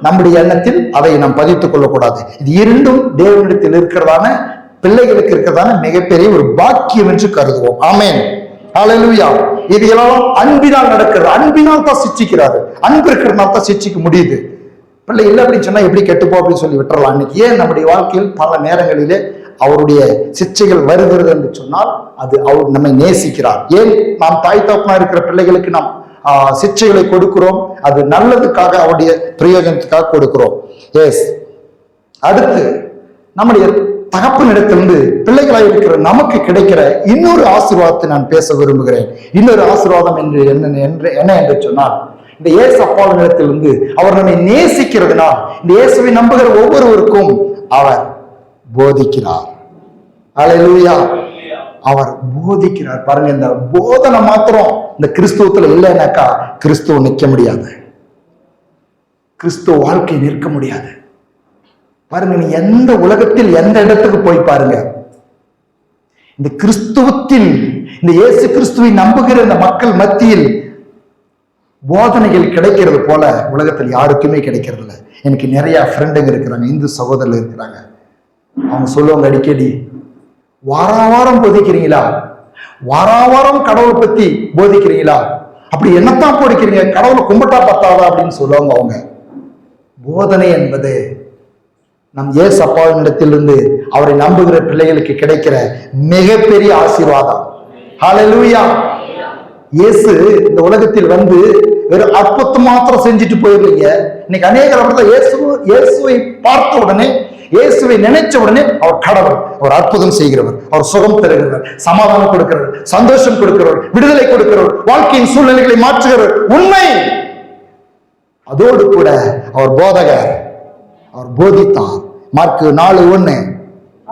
நம்முடைய எண்ணத்தில் அதை நாம் பதித்துக் கொள்ளக்கூடாது. இது இரண்டும் தேவனிடத்தில் இருக்கிறதான பிள்ளைகளுக்கு இருக்கிறதான மிகப்பெரிய ஒரு பாக்கியம் என்று கருதுவோம். ஆமென், ஹல்லேலூயா. இது எல்லாம் அன்பினால் நடக்கிறது. அன்பினால் தான் சிச்சிக்கிறாரு. அன்பு இருக்கிறதுனால தான் சிச்சிக்க முடியுது. பிள்ளை இல்லை அப்படின்னு சொன்னா எப்படி கெட்டுப்போ அப்படின்னு சொல்லி விட்டுறலாம். இன்னைக்கு ஏன் நம்முடைய வாழ்க்கையில் பல நேரங்களிலே அவருடைய சிச்சைகள் வருகிறது என்று சொன்னால் அது அவர் நம்மை நேசிக்கிறார். ஏன் நாம் தாய் தகப்பனா இருக்கிற பிள்ளைகளுக்கு நாம் சிச்சைகளை கொடுக்கிறோம்? அது நல்லதுக்காக, அவருடைய பிரயோஜனத்துக்காக கொடுக்கிறோம். எஸ். அடுத்து நம்முடைய தகப்பனிடத்திலிருந்து பிள்ளைகளாக இருக்கிற நமக்கு கிடைக்கிற இன்னொரு ஆசீர்வாதத்தை நான் பேச விரும்புகிறேன். இன்னொரு ஆசீர்வாதம் என்ன என்று சொன்னால், இந்த இயேசு அப்பாவிடத்திலிருந்து அவர் நம்மை நேசிக்கிறதுனால் இந்த இயேசுவை நம்புகிற ஒவ்வொருவருக்கும் அவர் போதிக்கிறார். ஹல்லேலூயா. அவர் போதிக்கிறார். பாருங்க, இந்த போதனை மாத்திரம் இந்த கிறிஸ்துவத்துல இல்லைன்னாக்கா கிறிஸ்துவ நிற்க முடியாது, கிறிஸ்துவ வாழ்க்கை நிற்க முடியாது. பாருங்க, நீ எந்த உலகத்தில் எந்த இடத்துக்கு போய் பாருங்க, இந்த கிறிஸ்துவத்தில் இந்த இயேசு கிறிஸ்துவை நம்புகிற இந்த மக்கள் மத்தியில் போதனைகள் கிடைக்கிறது போல உலகத்தில் யாருக்குமே கிடைக்கிறது இல்லை. எனக்கு நிறைய ஃப்ரெண்டுங்க இருக்கிறாங்க, இந்து சகோதரர்கள் இருக்கிறாங்க. அவங்க சொல்லுவாங்க அடிக்கடி, வாரம் போதிக்கிறீங்களா, வாரம் கடவுளை பத்தி போதிக்கிறீங்களா, அப்படி என்னத்தான் போதிக்கிறீங்க, கடவுளை கும்பிட்டா பத்தாதா அப்படின்னு சொல்லுவாங்க. அவங்க போதனை என்பது நம் இயேசு அப்பாவிடத்திலிருந்து அவரை நம்புகிற பிள்ளைகளுக்கு கிடைக்கிற மிகப்பெரிய ஆசீர்வாதம். ஹல்லேலூயா. இயேசு இந்த உலகத்தில் வந்து வெறும் அற்புதம் மாத்திரம் செஞ்சுட்டு போயிருந்தீங்க. இன்னைக்கு அநேக இயேசுவை பார்த்த உடனே, இயேசுவை நினைச்ச உடனே அவர் கடவுள், அவர் அற்புதம் செய்கிறவர், அவர் சுகம் தருகிறவர், சமாதானம் கொடுக்கிறவர், சந்தோஷம் கொடுக்கிறவர், விடுதலை கொடுக்கிறவர், வாழ்க்கையின் சூழ்நிலைகளை மாற்றுகிறவர். உண்மை. அதோடு கூட அவர் போதகர், அவர் போதித்தார். மார்க்கு 4:1.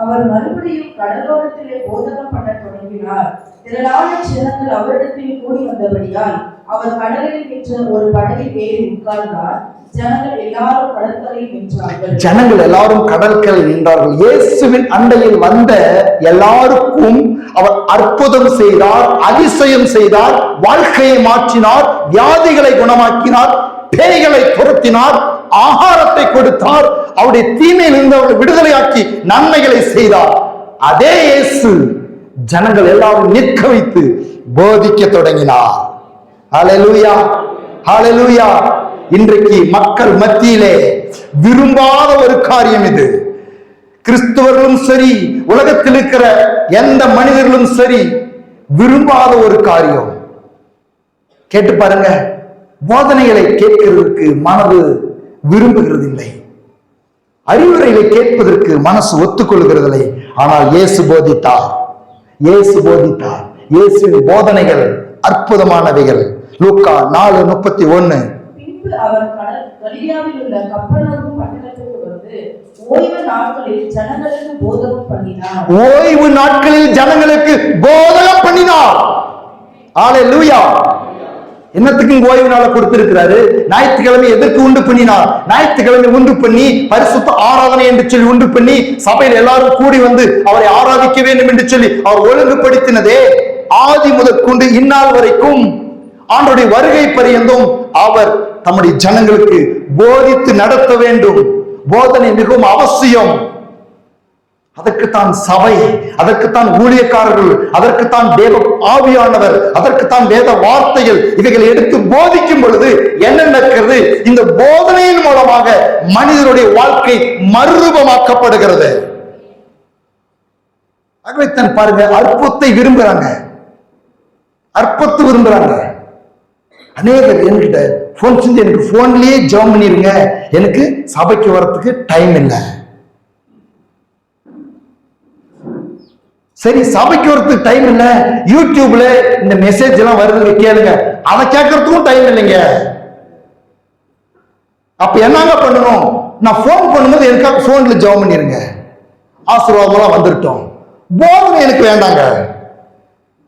அவர் மறுபடியும் கடலோரத்திலே போதகம் பண்ண தொடங்கினார். திரளான ஜனங்கள் அவரிடத்தில் கூடி வந்தபடியால் அவர் கடலில் நின்ற ஒரு படகில் ஏறி உட்கார்ந்தார். ஜனங்கள் எல்லாரும் கடற்கரையில் நின்றார்கள். இயேசுவின் அண்டையில் வந்த எல்லாருக்கும் அவர் அற்புதம் செய்தார், அதிசயம் செய்தார், வாழ்க்கையை மாற்றினார், வியாதிகளை குணமாக்கினார், பேய்களை துரத்தினார், ஆகாரத்தை கொடுத்தார், அவருடைய தீமையில் இருந்து அவரை விடுதலையாக்கி நன்மைகளை செய்தார். அதே இயேசு ஜனங்கள் எல்லாரும் நிற்க வைத்து போதிக்க தொடங்கினார். ஹல்லேலூயா, ஹல்லேலூயா. இன்றைக்கு மக்கள் மத்தியிலே விரும்பாத ஒரு காரியம் இது. கிறிஸ்தவர்களும் சரி, உலகத்தில் இருக்கிற எந்த மனிதர்களும் சரி, விரும்பாத ஒரு காரியம். கேட்டு பாருங்க, போதனைகளை கேட்கிறதுக்கு மனது விரும்புகிறதில்லை. அறிவுரைகளை கேட்பதற்கு மனசு ஒத்துக்கொள்கிறதில்லை. ஆனால் இயேசு போதித்தார். இயேசுவின் போதனைகள் அற்புதமானவைகள். லூக்கா 4:31. பின்பு அவர் கலிலேயாவில் உள்ள கப்பர்நகூம் பட்டணத்திற்கு வந்து ஓய்வு நாட்களில் ஜனங்களுக்கு போதகம் பண்ணினார். ஹல்லேலூயா. என்னத்துக்கு ஓய்வு நாளை கொடுத்திருக்கிறாரு? ஞாயிற்றுக்கிழமை எதற்கு உண்டு பண்ணினார்? ஞாயிற்றுக்கிழமை உண்டு பண்ணி பரிசுத்த ஆராதனை என்று சொல்லி உண்டு பண்ணி சபையில் எல்லாரும் கூடி வந்து அவரை ஆராதிக்க வேண்டும் என்று சொல்லி அவர் ஒழுங்குபடுத்தினதே ஆதி முதற்கொண்டு இந்நாள் வரைக்கும் ஆண்டவருடைய வருகை பரியந்தும் அவர் தம்முடைய ஜனங்களுக்கு போதித்து நடத்த வேண்டும். போதனை மிகவும் அவசியம். அதற்குத்தான் சபை, அதற்குத்தான் ஊழியக்காரர்கள், அதற்குத்தான் தேவ ஆவியானவர், அதற்குத்தான் வேத வார்த்தைகள். இவைகளை எடுத்து போதிக்கும் பொழுது என்ன நடக்கிறது? இந்த போதனையின் மூலமாக மனிதனுடைய வாழ்க்கை மறுரூபமாக்கப்படுகிறது. ஆகவே பாருங்க, அற்புதத்தை விரும்புறாங்க, அநேகர் என்கிட்ட போன் செஞ்சு எனக்கு போன்லயே ஜெபம் பண்ணிருங்க, எனக்கு சபைக்கு வரத்துக்கு டைம் இல்லை. சரி, சபைக்கு வரத்துக்கு டைம் இல்ல, யூடியூப்ல இந்த மெசேஜ் எல்லாம் வருதுங்க, கேளுங்க. அதை கேட்கறதுக்கும் டைம் இல்லைங்க. அப்ப என்னங்க பண்ணணும்? நான் போன் பண்ணும்போது எனக்காக போன்ல ஜெபம் பண்ணிருங்க, ஆசீர்வாதம் வந்துட்டோம். போதனை எனக்கு வேண்டாங்க.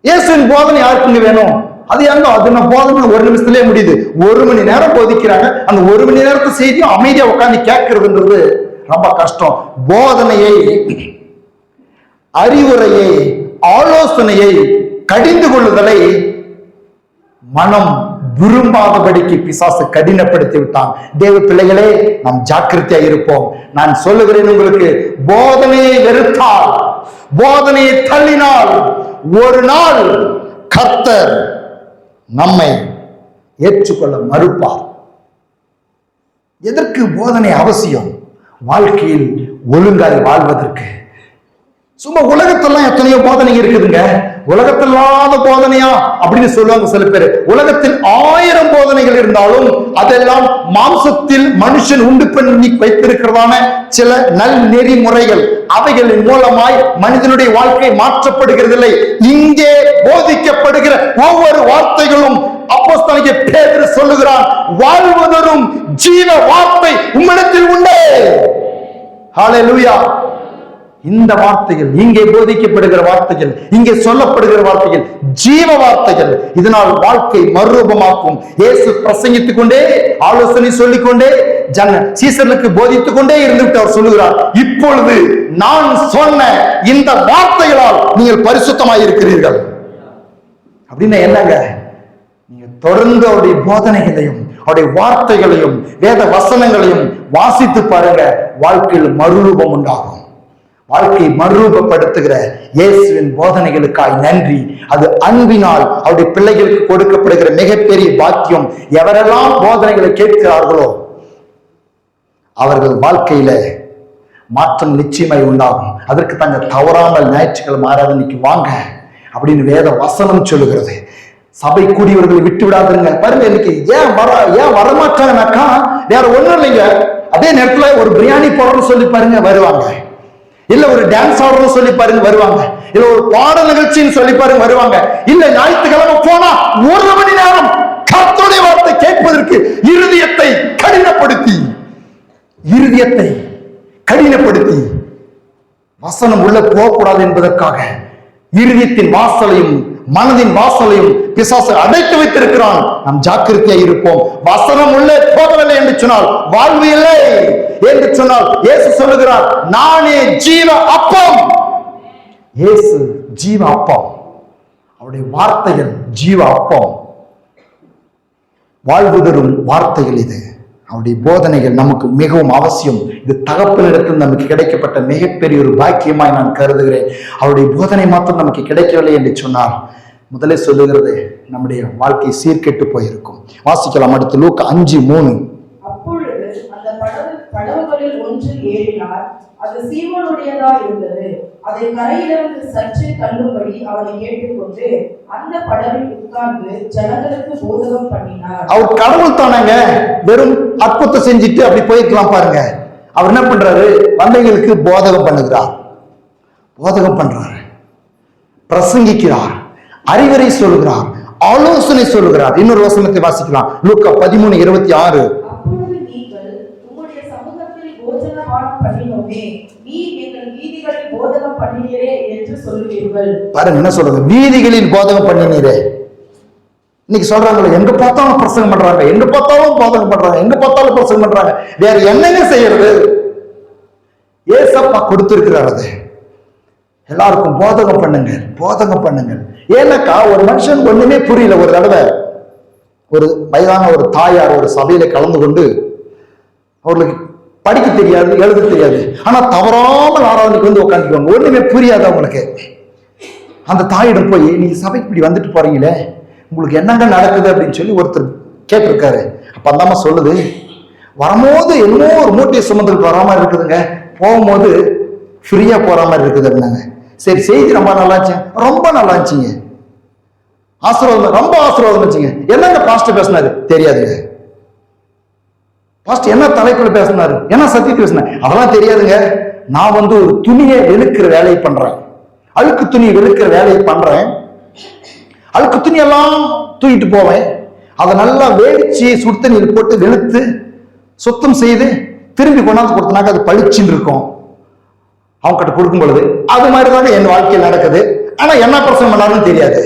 இயேசுவின் போதனை யாருக்குங்க வேணும்? அது எங்க? அது நான் போதனை 1 நிமிஷத்திலே முடியுது. 1 மணி நேரம் போதிக்கிறாங்க. அந்த 1 மணி நேரத்து செய்தியும் அமைதியா உட்காந்து கேட்கறதுன்றது ரொம்ப கஷ்டம். போதனையை, அறிவுரையை, ஆலோசனையை, கடிந்து கொள்ளுதலை மனம் விரும்பாதபடிக்கு பிசாசு கடினப்படுத்தி விட்டான். தேவ பிள்ளைகளே, நாம் ஜாக்கிரதையா இருப்போம். நான் சொல்லுகிறேன் உங்களுக்கு, போதனையை வெறுத்தால், போதனையை தள்ளினால் ஒரு நாள் கர்த்தர் நம்மை ஏற்றுக்கொள்ள மறுப்பார். எதற்கு போதனை அவசியம்? வாழ்க்கையில் ஒழுங்காய் வாழ்வதற்கு. சும்மா உலகத்தெல்லாம் எத்தனையோ போதனை இருக்குதுங்க. உலகத்தில்லாத போதனையா அப்படின்னு சொல்லுவாங்க சில பேர். உலகத்தில் 1000 போதனைகள் இருந்தாலும் அதெல்லாம் மாம்சத்தில் மனுஷன் உண்டு பண்ணி வைத்திருக்கிறதான சில நல் நெறிமுறைகள். அவைகளின் மூலமாய் மனிதனுடைய வாழ்க்கை மாற்றப்படுகிறதில்லை. இங்கே போதிக்கப்படுகிற ஒவ்வொரு வார்த்தைகளும் அப்போஸ்தலனாகிய பேதுரு சொல்லுகிறான், வாழ்வதரும் ஜீவ வார்த்தை உம்மிடத்தில் உண்டு. ஹல்லேலூயா. இந்த வார்த்தைகள், இங்கே போதிக்கப்படுகிற வார்த்தைகள், இங்கே சொல்லப்படுகிற வார்த்தைகள் ஜீவ வார்த்தைகள். இதனால் வாழ்க்கை மறுரூபமாக்கும். இயேசு பிரசங்கித்துக் கொண்டே, ஆலோசனை சொல்லிக்கொண்டே, சீசர்களுக்கு போதித்துக் கொண்டே இருந்துவிட்டு அவர் சொல்லுகிறார், இப்பொழுது நான் சொன்ன இந்த வார்த்தைகளால் நீங்கள் பரிசுத்தமாய் இருக்கிறீர்கள். அப்படின்னா என்னங்க? நீங்க தொடர்ந்து அவருடைய போதனைகளையும் அவருடைய வார்த்தைகளையும் வேத வசனங்களையும் வாசித்து பாருங்க, வாழ்க்கையில் மறுரூபம் உண்டாகும். வாழ்க்கையை மறுரூபப்படுத்துகிற இயேசுவின் போதனைகளுக்காய் நன்றி. அது அன்பினால் அவருடைய பிள்ளைகளுக்கு கொடுக்கப்படுகிற மிகப்பெரிய பாக்கியம். எவரெல்லாம் போதனைகளை கேட்கிறார்களோ அவர்கள் வாழ்க்கையில மாற்றம் நிச்சயமாய் உண்டாகும். அதற்கு தாங்க தவறாமல் ஞாயிற்றுக்கிழமை ஆராதனைக்கு வாங்க அப்படின்னு வேத வசனம் சொல்லுகிறது. சபை கூடியவர்களை விட்டு விடாதுங்க. பாருங்க, இன்னைக்கு ஏன் வரமாட்டாங்கனாக்கா வேற ஒண்ணும் இல்லைங்க. அதே நேரத்துல ஒரு பிரியாணி போடுறோம்னு சொல்லி பாருங்க, வருவாங்க. இல்ல ஒரு டான்ஸ் ஆடுறோம்னு சொல்லி பாருங்க, வருவாங்க. இல்ல ஒரு பாடல் நிகழ்ச்சின்னு சொல்லி பாருங்க, வருவாங்க. இல்ல ஞாயிற்றுக்கிழமை போனா 1 மணி நேரம் கர்த்தருடைய வார்த்தை கேட்பதற்கு இருதயத்தை கடினப்படுத்தி வசனம் உள்ள போகக்கூடாது என்பதற்காக இருதயத்தின் வாசலையும் மனதின் வாசலையும் பிசாசு அடைத்து வைத்திருக்கிறான். நாம் ஜாக்கிரதையா இருப்போம். வசனம் உள்ளே போகவில்லை என்று சொன்னால் வாழ்வு இல்லை என்று சொன்னால் இயேசு சொல்லுகிறார், நானே ஜீவ அப்பம். இயேசு ஜீவ அப்பம். அவருடைய வார்த்தைகள் ஜீவ அப்பம், வாழ்வு தரும் வார்த்தைகள். இது அவருடைய போதனைகள் நமக்கு மிகவும் அவசியம். இது தகப்பனிடத்தில் நமக்கு கிடைக்கப்பட்ட மிகப்பெரிய ஒரு பாக்கியமாய் நான் கருதுகிறேன். அவருடைய போதனை மாத்திரம் நமக்கு கிடைக்கவில்லை என்று சொன்னால் முதலே சொல்லுகிறது, நம்முடைய வாழ்க்கை சீர்கெட்டு போயிருக்கும். வாசிக்கலாம் அடுத்து லூக்கா 5:3. அப்பொழுது அந்த படவுகளில் ஒன்றில் ஏறினார். அது சீமோனுடையதா இருந்தது. அதை கரையிலிருந்து சற்று தள்ளும்படி அவனை கேட்டுக்கொண்டு அந்த படவில் உட்கார்ந்து ஜனங்களுக்கு போதகம் பண்ணினார். அவர் கடவுள் தானங்க, வெறும் அற்புதத்தை செஞ்சுட்டு அப்படி போயிருக்கலாம் பாருங்க. அவர் என்ன பண்றாரு? வந்தைகளுக்கு போதகம் பண்ணுகிறார், போதகம் பண்றாரு, பிரசங்கிக்கிறார், அறிவுரை சொல்கிறார், ஆலோசனை சொல்கிறார். இன்னொரு வசனத்தை வாசிக்கலாம், லூக்கா 13:26. அப்பொழுது நீங்கள் உம்முடைய சமூகத்தில் போஜனபானம் பண்ணினோமே, நீ எங்கள் வீதிகளில் போதகம் பண்ணினீரே என்று சொல்லுவீர்கள். பாருங்க என்ன சொல்றது, வீதிகளில் போதகம் பண்ணினீரே. இன்னைக்கு சொல்றாங்க, எங்க பார்த்தாலும் பிரசங்கம் பண்றாங்க, எங்க பார்த்தாலும் போதகம் பண்றாங்க, எங்க பார்த்தாலும் பிரசங்கம் பண்றாங்க, வேற என்னங்க செய்யறது? ஏசப்பா கொடுத்திருக்கிறார், அது எல்லாருக்கும் போதகம் பண்ணுங்க, போதகம் பண்ணுங்க. ஏன்னாக்கா ஒரு மனுஷன் ஒண்ணுமே புரியல. ஒரு தடவை ஒரு வயதான ஒரு தாயார் ஒரு சபையில கலந்து கொண்டு, அவர்களுக்கு படிக்க தெரியாது, எழுத தெரியாது, ஆனா தவறாமல் ஆராதனைக்கு வந்து உட்காந்துக்குவாங்க, ஒண்ணுமே புரியாது அவங்களுக்கு. அந்த தாயிடம் போய், நீங்க சபைக்கு இப்படி வந்துட்டு போறீங்களே, உங்களுக்கு என்னங்க நடக்குது அப்படின்னு சொல்லி ஒருத்தர் கேட்டிருக்காரு. அப்ப அந்த அம்மா சொல்லுது, வரும்போது என்னமோ ஒரு மூட்டையை சுமந்துட்டு வராம இருக்குதுங்க, போகும்போது ஃப்ரீயா போற மாதிரி இருக்குது அப்படின்னாங்க. சரி, செய்தி ரொம்ப நல்லா இருந்துச்சு, ரொம்ப நல்லா இருந்துச்சுங்க, ஆசீர்வாதம் ரொம்ப ஆசீர்வாதம் வச்சுங்க. என்னங்க பாஸ்டர் பேசினாரு? தெரியாதுங்க. பாஸ்டர் என்ன தலைப்புல பேசினாரு, என்ன சத்தியத்தை பேசினாரு? அதெல்லாம் தெரியாதுங்க. நான் வந்து ஒரு துணியை வெளுக்கிற வேலையை பண்றேன், அழுக்கு துணியை வெளுக்கிற வேலையை பண்றேன். அழுக்கு துணி எல்லாம் தூக்கிட்டு போவேன், அதை நல்லா வேடிச்சு சுடு தண்ணியில் போட்டு வெளுத்து சுத்தம் செய்து திரும்பி கொண்டாந்து கொடுத்தனாக்க அது பளிச்சுன்னு இருக்கும். அவங்க கிட்ட கொடுக்கும் பொழுது அது மாதிரி தாங்க என் வாழ்க்கையில் நடக்குது. ஆனா என்ன பிரச்சனை பண்ணாலும் தெரியாது.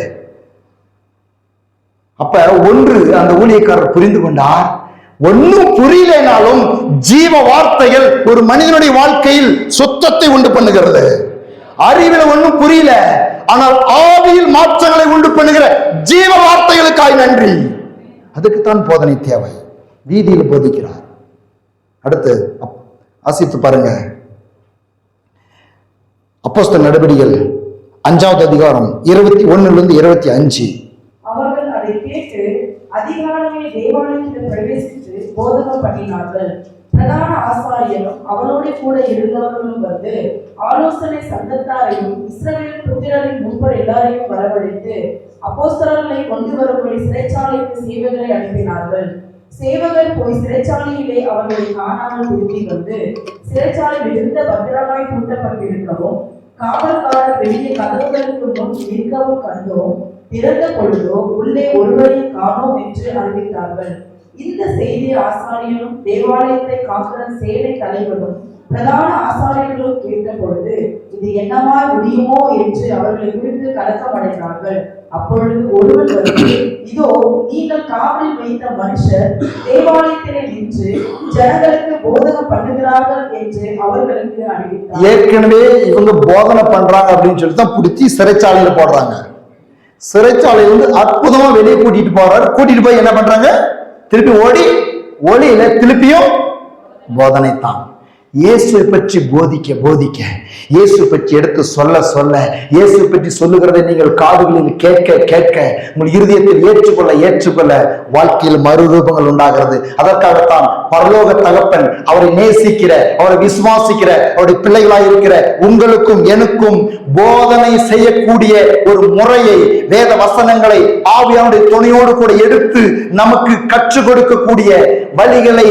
அப்ப ஒன்று அந்த ஊழியக்காரர் புரிந்து கொண்டார், ஒன்னும் புரியலனாலும் ஜீவ வார்த்தைகள் ஒரு மனிதனுடைய வாழ்க்கையில் சுத்தத்தை உண்டு பண்ணுகிறது. அறிவில் ஒன்னும் புரியல, ஆனால் ஆவியில் மாற்றங்களை உண்டு பண்ணுகிற ஜீவ வார்த்தைகளுக்காய் நன்றி. அதுக்குத்தான் போதனை தேவை. வீதியில் போதிக்கிறார். அடுத்து வாசித்து பாருங்க, அப்போஸ்தலர் நடபடிகள் 5வது அதிகாரம் 21-25. அவர்கள் அதை கேட்டு அதிகாலமே தேவாலயத்தில் பிரவேசித்து போதகம் பண்ணினார்கள். பிரதான ஆசாரியரும் அவனோடு கூட இருந்தவர்களும் வந்து ஆலோசனை சங்கத்தாரையும் இஸ்ரவேல் புத்திரரின் முன்பர் எல்லாரையும் வரவழைத்து அப்போஸ்தலர்களை கொண்டு வரும்படி சிறைச்சாலைக்கு சேவகரை அனுப்பினார்கள். சேவகர் போய் சிறைச்சாலையிலே அவர்களை காணாமல் திரும்பி வந்து சிறைச்சாலை மிகுந்த பத்திரமாய் பூட்டப்பட்டிருக்கவும் காவல்காரர் வெளியே கதவுகளுக்கு முன் நிற்கவும் கண்டோம். திறந்த பொழுதோ உள்ளே ஒருவரையும் காணோம் என்று அறிவித்தார்கள். இந்த செய்தியை ஆசாரியரும் தேவாலயத்தை காக்கிற சேனை தலைவரும் பிரதான ஆசாரியர்களும் கேட்ட பொழுது இது என்னமாய் முடியுமோ என்று அவர்களை குறித்து கலக்கமடைந்தார்கள். அப்பொழுது ஒருவன் வந்து, இதோ நீங்கள் காவலில் வைத்த மனுஷர் தேவாலயத்திலே நின்று ஜனங்களுக்கு போதனை பண்ணுகிறார்கள் என்று அவர்களுக்கு அறிவித்தார். ஏற்கனவே இவங்க போதனை பண்றாங்க அப்படின்னு சொல்லி தான் பிடிச்சி சிறைச்சாலையில போடுறாங்க. சிறைச்சாலையிலிருந்து அற்புதமா வெளியே கூட்டிட்டு போறாரு. கூட்டிட்டு போய் என்ன பண்றாங்க? திருப்பி ஒளியில திருப்பியும் போதனை தான். இயேசுவை பற்றி போதிக்க இயேசு பற்றி எடுத்து சொல்ல இயேசு பற்றி சொல்லுகிறதை நீங்கள் காதுகளில் கேட்க உங்கள் இருதயத்தில் ஏற்றுக்கொள்ள வாழ்க்கையில் மறுரூபங்கள் உண்டாகிறது. அதற்காகத்தான் பரலோக தகப்பன் அவரை நேசிக்கிற, அவரை விசுவாசிக்கிற, அவருடைய பிள்ளைகளாய் இருக்கிற உங்களுக்கும் எனக்கும் போதனை செய்யக்கூடிய ஒரு முறையை, வேத வசனங்களை ஆவியானுடைய துணையோடு கூட எடுத்து நமக்கு கற்றுக் கொடுக்கக்கூடிய வழிகளை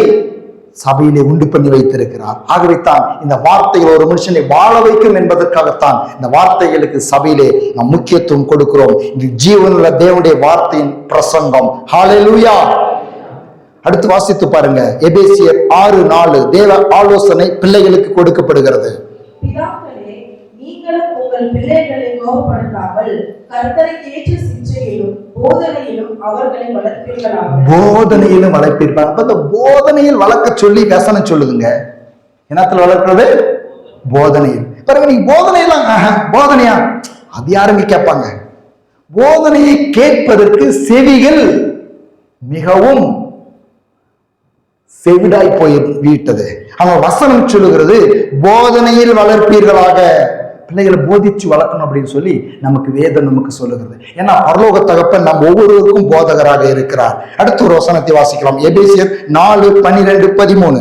சபையிலே உண்டு பண்ணி வைத்திருக்கிறார். ஆகவே தான் இந்த வார்த்தைகள் ஒரு மனுஷனை வாழ வைக்கும் என்பதற்காகத்தான் இந்த வார்த்தைகளுக்கு சபையிலே நாம் முக்கியத்துவம் கொடுக்கிறோம். இது ஜீவனுள்ள தேவனுடைய வார்த்தையின் பிரசங்கம். ஹல்லேலூயா. அடுத்து வாசித்து பாருங்க, எபேசியர் 6:4. தேவ ஆலோசனை பிள்ளைகளுக்கு கொடுக்கப்படுகிறது. பிதாக்களே, நீங்களும் உங்கள் பிள்ளைகளை கோபப்படுத்தாமல் கர்த்தருக்கு ஏற்ற சிட்சையிலும் போதனையிலும் அவர்களை வளர்ப்பீர்களாக. போதனையிலும் வளர்ப்பீர்கள். அப்ப இந்த போதனையில் வளர்க்க சொல்லி வசனம் சொல்லுதுங்க. என்னத்துல வளர்க்கிறது? போதனையில். பாருங்க, நீங்க போதனையெல்லாம் போதனையா அது யாருங்க கேட்பாங்க? போதனையை கேட்பதற்கு செவிகள் மிகவும் செவிடாய் போய் வீட்டது. அவன் வசனம் சொல்லுகிறது போதனையில் வளர்ப்பீர்களாக. பிள்ளைகளை போதிச்சு வளர்க்கணும் அப்படின்னு சொல்லி நமக்கு வேதம் நமக்கு சொல்லுகிறது. ஏன்னா பரலோக தகப்பன் நம் ஒவ்வொருவருக்கும் போதகராக இருக்கிறார். அடுத்த ஒரு வசனத்தை வாசிக்கலாம், எபேசியர் 4:12-13.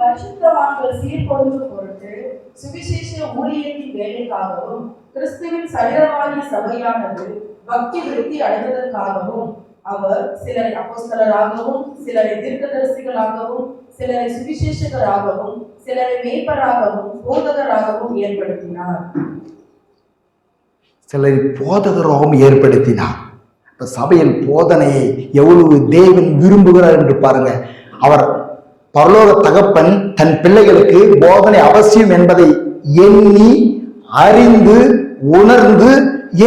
பரிசுத்தவான்கள் சீர்பொருந்தும் பொருட்டு சுவிசேஷ ஊழியத்தின் வேலை நன்மைக்காகவும் கிறிஸ்துவின் சரீரமாகிய சபையானது பக்தி விருத்தி அடைவதற்காகவும் அவர் சிலரை அப்போஸ்தலராகவும் சிலரை தீர்க்கதரிசிகளாகவும் சிலரை சுவிசேஷகராகவும் சிலரை மேய்ப்பராகவும் போதகராகவும் ஏற்படுத்தினார். சிலரை போதகராகவும் ஏற்படுத்தினார். இப்ப சபையில் போதனையை எவ்வளவு தேவன் விரும்புகிறார் என்று பாருங்க. அவர் பரலோக தகப்பன் தன் பிள்ளைகளுக்கு போதனை அவசியம் என்பதை எண்ணி அறிந்து உணர்ந்து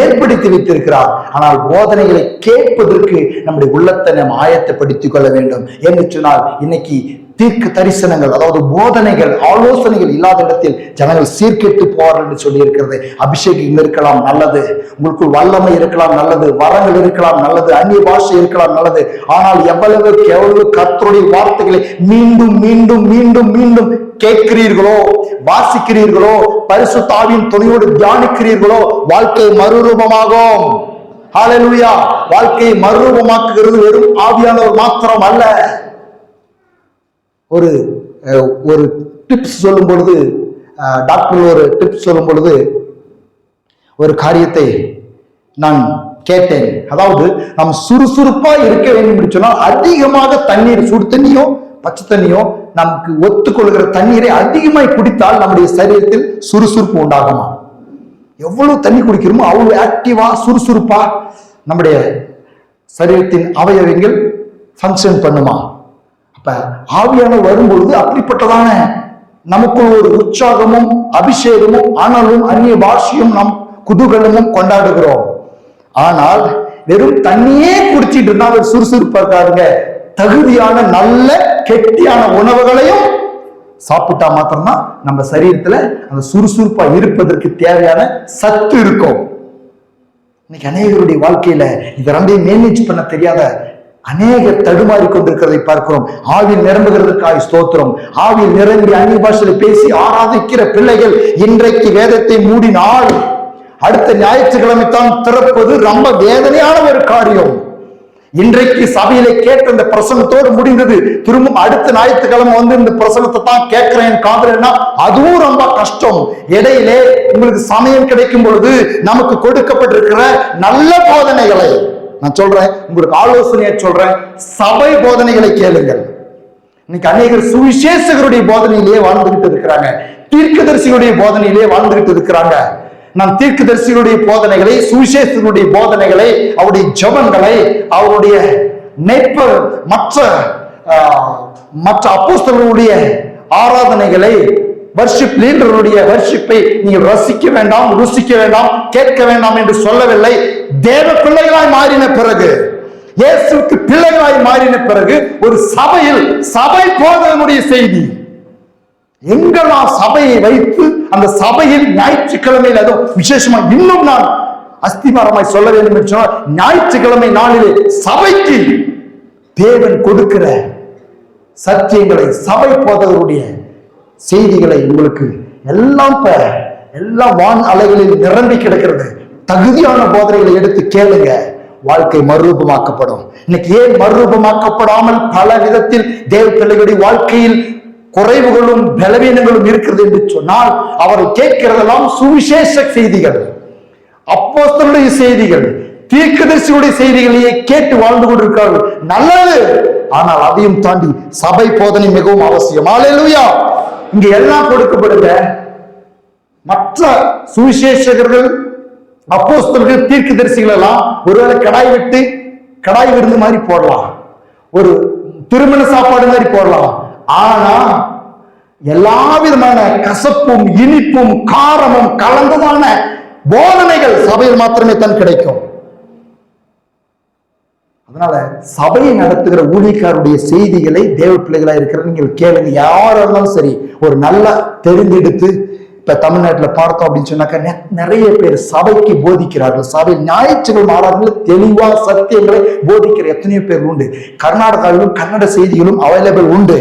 ஏற்படுத்தி வைத்திருக்கிறார். ஆனால் போதனைகளை கேட்பதற்கு நம்முடைய உள்ளத்தை நாம் ஆயத்தப்படுத்திக் கொள்ள வேண்டும். என்று சொன்னால் இன்னைக்கு தீர்க்க தரிசனங்கள், அதாவது போதனைகள், ஆலோசனைகள் இல்லாத இடத்தில் ஜனங்கள் சீர்கெட்டு போவார்கள் என்று சொல்லி இருக்கிறது. அபிஷேகம் இருக்கலாம் நல்லது, உங்களுக்குள் வல்லமை இருக்கலாம் நல்லது, வரங்கள் இருக்கலாம் நல்லது, அந்நிய பாஷை இருக்கலாம் நல்லது. ஆனால் எவ்வளவு கர்த்தருடைய வார்த்தைகளை மீண்டும் மீண்டும் மீண்டும் மீண்டும் கேட்கிறீர்களோ, வாசிக்கிறீர்களோ, பரிசுத்த ஆவியின் துணையோடு தியானிக்கிறீர்களோ, வாழ்க்கை மறுரூபமாகும். ஹல்லேலூயா. வாழ்க்கையை மறுரூபமாக்குகிறது வெறும் ஆவியானவர் மாத்திரம் அல்ல. ஒரு டிப்ஸ் சொல்லும் பொழுது, டாக்டர் ஒரு டிப்ஸ் சொல்லும் பொழுது ஒரு காரியத்தை நான் கேட்டேன். அதாவது நாம் சுறுசுறுப்பா இருக்க வேண்டும் என்று சொன்னால் அதிகமாக தண்ணீர், சுடு தண்ணியோ பச்சை தண்ணியோ, நமக்கு ஒத்துக்கொள்கிற தண்ணீரை அதிகமாய் குடித்தால் நம்முடைய சரீரத்தில் சுறுசுறுப்பு உண்டாகுமா? எவ்வளவு தண்ணி குடிக்கிறோமோ அவ்வளவு ஆக்டிவா சுறுசுறுப்பா நம்முடைய சரீரத்தின் அவயவங்கள் ஃபங்க்ஷன் பண்ணுமா? அப்ப ஆவியானவர் வரும்பொழுது அப்படிப்பட்டதான நமக்குள் ஒரு உற்சாகமும் அபிஷேகமும் ஆனாலும் அந்நிய பாஷையும் நம் குதூகலமும் கொண்டாடுகிறோம். ஆனால் வெறும் தண்ணியே குடிச்சிட்டு இருந்தா அவர் சுறுசுறுப்பா இருக்காருங்க. தகுதியான நல்ல கெட்டியான உணவுகளையும் சாப்பிட்டா மாத்திரம்தான் நம்ம சரீரத்துல அந்த சுறுசுறுப்பா இருப்பதற்கு தேவையான சத்து இருக்கும். இன்னைக்கு அநேகருடைய வாழ்க்கையில இது ரெண்டையும் மேனேஜ் பண்ண தெரியாத அநேகர் தடுமாறி கொண்டிருக்கிறதை பார்க்கிறோம். ஆவியில் நிரம்புகிறதுக்காக ஸ்தோத்திரம். ஆவியில் நிரம்பி அந்நிய பாஷையில பேசி ஆராதிக்கிற பிள்ளைகள் இன்றைக்கு வேதத்தை மூடினால் அடுத்த ஞாயிற்றுக்கிழமை தான் திறப்பது ரொம்ப வேதனையான ஒரு காரியம். இன்றைக்கு சபையில கேட்ட இந்த பிரசங்கத்தோடு முடிந்தது. திரும்ப அடுத்த ஞாயிற்றுக்கிழமை வந்து இந்த பிரசங்கத்தை தான் கேட்கிறேன் காதுலன்னா அதுவும் ரொம்ப கஷ்டம். இடையிலே உங்களுக்கு சமயம் கிடைக்கும் பொழுது நமக்கு கொடுக்கப்பட்டிருக்கிற நல்ல போதனைகளை நான் சொல்றேன், உங்களுக்கு ஆலோசனையை சொல்றேன், சபை போதனைகளை கேளுங்கள். இன்னைக்கு அநேகர் சுவிசேஷகருடைய போதனையிலேயே வாழ்ந்துகிட்டு இருக்கிறாங்க, தீர்க்கதரிசிகளுடைய போதனையிலேயே வாழ்ந்துகிட்டு இருக்கிறாங்க. நாம் தீர்க்கதரிசிகளுடைய போதனைகளை, சுவிசேஷகருடைய போதனைகளை, அவருடைய ஜெபங்களை, அவருடைய மற்ற அப்போஸ்தலர்களுடைய ஆராதனைகளை, வர்ஷிப் லீடருடைய வர்ஷிப்பை நீங்கள் ரசிக்க வேண்டாம், ருசிக்க வேண்டாம், கேட்க வேண்டாம் என்று சொல்லவில்லை. தேவ பிள்ளைகளாய் மாறின பிறகு, இயேசுவுக்கு பிள்ளைகளாய் மாறின பிறகு ஒரு சபையில் சபை போதகனுடைய செய்தி எங்கெல்லாம் சபையை வைத்து அந்த சபையில் ஞாயிற்றுக்கிழமையில் அதுவும் விசேஷமா இன்னும் நான் அஸ்திபாரமாய் சொல்ல வேண்டும் என்று சொன்னால், ஞாயிற்றுக்கிழமை நாளிலே சபைக்கு தேவன் கொடுக்கிற சத்தியங்களை, சபை போதகருடைய செய்திகளை உங்களுக்கு எல்லாம் வான் அலைகளில் நிரம்பி கிடக்கிறது. தகுதியான போதனைகளை எடுத்து கேளுங்க, வாழ்க்கை மறுரூபமாக்கப்படும். இன்னைக்கு ஏன் மறுரூபமாக்கப்படாமல் பல விதத்தில் தேவ பிள்ளைகளுடைய வாழ்க்கையில் குறைவுகளும் பலவீனங்களும் இருக்கிறது என்று சொன்னால், அவர்கள் கேட்கிறதெல்லாம் சுவிசேஷ செய்திகள், அப்போஸ்தலருடைய செய்திகள், தீர்க்கதரிசியுடைய செய்திகளையே கேட்டு வாழ்ந்து கொண்டிருக்கிறார்கள். நல்லது, ஆனால் அதையும் தாண்டி சபை போதனை மிகவும் அவசியம். அல்லேலூயா. இங்க எல்லாம் கொடுக்கப்படுங்க. மற்ற சுவிசேஷகர்கள், அப்போஸ்தலர்கள், தீர்க்கதரிசிகள் எல்லாம் ஒருவேளை கடாய் விருந்து மாதிரி போடலாம், ஒரு திருமண சாப்பாடு மாதிரி போடலாம். ஆனா எல்லா விதமான கசப்பும் இனிப்பும் காரமும் கலந்ததான போதனைகள் சபையில் மாத்திரமே தான் கிடைக்கும். அதனால சபையை நடத்துகிற ஊழியக்காரருடைய செய்திகளை தேவ பிள்ளைகளா இருக்கிற நீங்கள் கேளுங்க. யாரா இருந்தாலும் சரி, ஒரு நல்லா தெரிந்தெடுத்து. இப்ப தமிழ்நாட்டுல பார்த்தோம் அப்படின்னு சொன்னாக்க நிறைய பேர் சபைக்கு போதிக்கிறார்கள். சபை ஞாயிற்றுக்கிழமை ஆராதனையில் தெளிவா சத்தியங்களை போதிக்கிற எத்தனையோ பேர் உண்டு. கர்நாடகாவிலும் கன்னட செய்திகளும் அவைலபிள் உண்டு.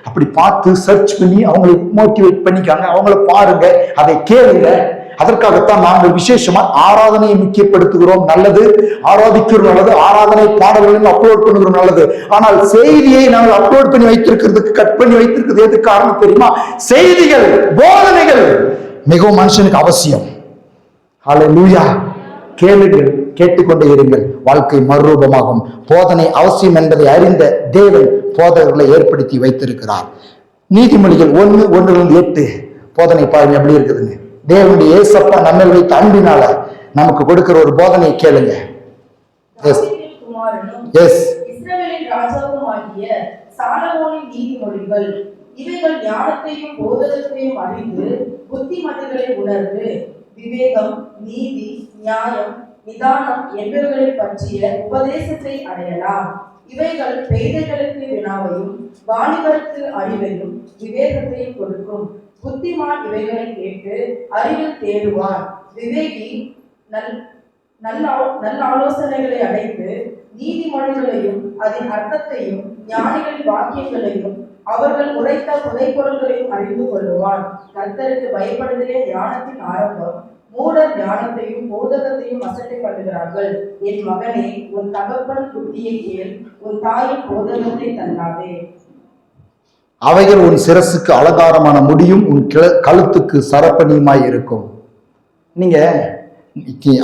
அப்படி பார்த்து சர்ச் பண்ணி அவங்களை மோட்டிவேட் பண்ணிக்காங்க, அவங்கள பாருங்க, அதை கேளுங்க. அதற்காகத்தான் நாங்கள் விசேஷமா ஆராதனையை முக்கியப்படுத்துகிறோம். நல்லது, ஆராதிக்கிறோம் நல்லது, ஆராதனை பாடல்களையும் அப்லோட் பண்ணுகிறோம் நல்லது. ஆனால் செய்தியை நாங்கள் அப்லோட் பண்ணி வைத்திருக்கிறதுக்கு, கட் பண்ணி வைத்திருக்கிறது எதுக்கு காரணம் தெரியுமா? செய்திகள், போதனைகள் மிகவும் மனுஷனுக்கு அவசியம். ஹல்லேலூயா. கேளுங்கள், கேட்டுக்கொண்டே இருங்கள், வாழ்க்கை மறுரூபமாகும். போதனை அவசியம் என்பதை அறிந்த தேவன் போதகர்களை ஏற்படுத்தி வைத்திருக்கிறார். நீதிமொழிகள் 1:1-8 போதனை பாருங்க எப்படி இருக்குதுன்னு. தேவனுடைய ஏசப்பா நம்ம வைத்த அன்பினால நமக்கு கொடுக்கிற ஒரு போதனை கேளுங்க. எஸ் எஸ் இஸ்ரவேலின் ராஜாவுமாகிய சாலமோனின் நீதிமொழிகள் இவைகள் ஞானத்தையும் போதகத்தையும் அறிந்து புத்திமதிகளை உணர்ந்து விவேகம், நீதி, நியாயம், நிதானம் என்பவர்களை பற்றிய உபதேசத்தை அடையலாம். இவைகள் பேதைகளுக்கு வினாவையும் வாலிபருக்கு அறிவையும் விவேகத்தையும் கொடுக்கும். புத்திமான் இவைகளை கேட்டு அறிவில் தேடுவான். விவேகி நல்ல ஆலோசனைகளை அடைந்து நீதிமொழிகளையும் அதன் அர்த்தத்தையும் ஞானிகளின் வாக்கியங்களையும் அவர்கள் உரைத்த புதைப்பொருள்களையும் அறிந்து கொள்ளுவான். கர்த்தருக்கு பயப்படுதலே ஞானத்தின் ஆரம்பம். மூடர் ஞானத்தையும் போதகத்தையும் அசட்டை பண்ணுகிறார்கள். என் மகனே, உன் தகப்பன் புத்தியை கேள், உன் தாயின் போதகத்தை தள்ளாதே. அவைகள் உன் சிரசுக்கு அலங்காரமான முடியும், உன் கழுத்துக்கு சரப்பணியுமாய் இருக்கும். நீங்க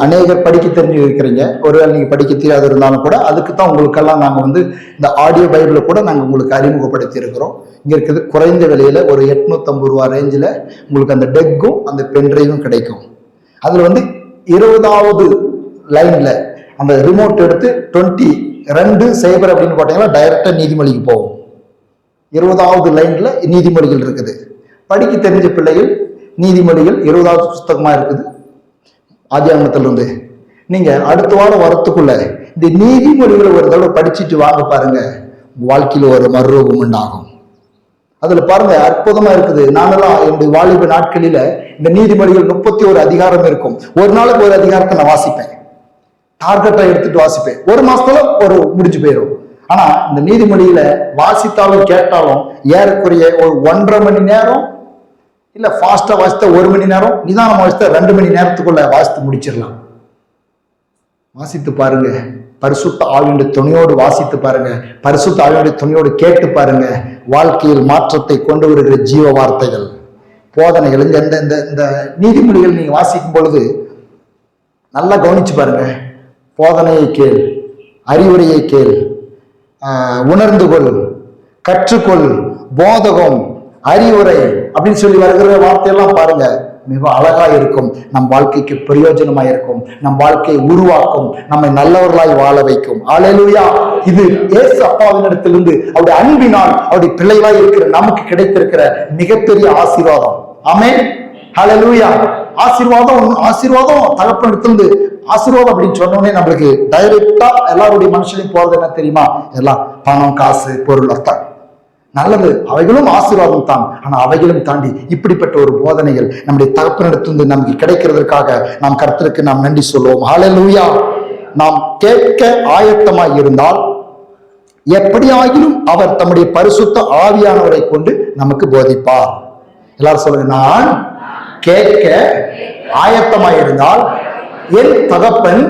அநேகர் படிக்க தெரிஞ்சு இருக்கிறீங்க. ஒருவேளை நீங்க படிக்க தெரியாது இருந்தாலும் கூட அதுக்கு தான் உங்களுக்கெல்லாம் நாங்கள் இந்த ஆடியோ பைபிளை கூட நாங்கள் உங்களுக்கு அறிமுகப்படுத்தி இருக்கிறோம். இங்க இருக்குது குறைந்த விலையில ஒரு 850 ரூபா ரேஞ்சில் உங்களுக்கு அந்த டெக்கும் அந்த பென்ட்ரைவும் கிடைக்கும். அதுல 20வது லைன்ல அந்த ரிமோட் எடுத்து 22 அப்படின்னு போட்டீங்கன்னா டைரக்டா நீதிமொழிக்கு போகும். 20வது லைன்ல நீதிமொழிகள் இருக்குது. படிக்க தெரிஞ்ச பிள்ளைகள் நீதிமொழிகள் 20வது புஸ்தகமா இருக்குது. ஆதியாகமத்திலிருந்து நீங்க அடுத்த வாரம் வரத்துக்குள்ள இந்த நீதிமொழிகளை ஒரு தடவை படிச்சுட்டு வாங்க பாருங்க, வாழ்க்கையில ஒரு மறுரூபம் உண்டாகும். அதுல பாருங்க அற்புதமா இருக்குது. நானெல்லாம் என்னுடைய வாலிப நாட்களில இந்த நீதிமொழிகள் 31 அதிகாரம் இருக்கும். ஒரு நாளுக்கு ஒரு அதிகாரத்தை நான் வாசிப்பேன், டார்கெட்டை எடுத்துட்டு வாசிப்பேன். ஒரு மாசத்துல ஒரு முடிஞ்சு போயிடும். ஆனா இந்த நீதிமொழியில வாசித்தாலும் கேட்டாலும் ஏறக்குறைய ஒரு 1.5 மணி நேரம், இல்ல ஃபாஸ்டா வாசித்த 1 மணி நேரம், நிதானம் வாசித்த 2 மணி நேரத்துக்குள்ள வாசித்து முடிச்சிடலாம். வாசித்து பாருங்க, பரிசுத்த ஆவியுடைய துணையோடு வாசித்து பாருங்க, பரிசுத்த ஆவியுடைய துணையோடு கேட்டு பாருங்க. வாழ்க்கையில் மாற்றத்தை கொண்டு வருகிற ஜீவ வார்த்தைகள், போதனைகள். இந்த நீதிமொழிகள் நீங்க வாசிக்கும் பொழுது நல்லா கவனிச்சு பாருங்க. போதனையை கேள், அறிவுரையை கேள், உணர்ந்து கொள், கற்றுக்கொள், போதகம், அறிவுரை அப்படின்னு சொல்லி வருகிற வார்த்தையெல்லாம் பாருங்க, மிக அழகா இருக்கும். நம் வாழ்க்கைக்கு பிரயோஜனமா இருக்கும், நம் வாழ்க்கையை உருவாக்கும், நம்மை நல்லவர்களாய் வாழ வைக்கும். அல்லேலூயா. இது இயேசு அப்பாவினிடத்திலிருந்து அவருடைய அன்பினால் அவருடைய பிள்ளைகளாய் இருக்கிற நமக்கு கிடைத்திருக்கிற மிகப்பெரிய ஆசீர்வாதம். ஆமென். அல்லேலூயா. ஆசீர்வாதம் தகப்பனிடத்திலிருந்து ஆசீர்வாதம் அப்படின்னு சொன்னோடனே நம்மளுக்கு டைரக்டா எல்லாருடைய மனுஷனையும் போறது என்ன தெரியுமா? எல்லாம் பணம், காசு, பொருள், அர்த்தம் நல்லது, அவைகளும் ஆசீர்வாதம் தான். ஆனா அவைகளும் தாண்டி இப்படிப்பட்ட ஒரு போதனைகள் நம்முடைய தகப்பனிடத்திலிருந்து நமக்கு கிடைக்கிறதுக்காக நாம் கர்த்தருக்கு நாம் நன்றி சொல்லுவோம். ஹல்லேலூயா. நாம் கேட்க ஆயத்தமாய் இருந்தால் எப்படியாகிலும் அவர் தம்முடைய பரிசுத்த ஆவியானவரை கொண்டு நமக்கு போதிப்பார். எல்லாரும் சொல்லுங்க, நான் கேட்க ஆயத்தமாய் இருந்தால் என் தகப்பன்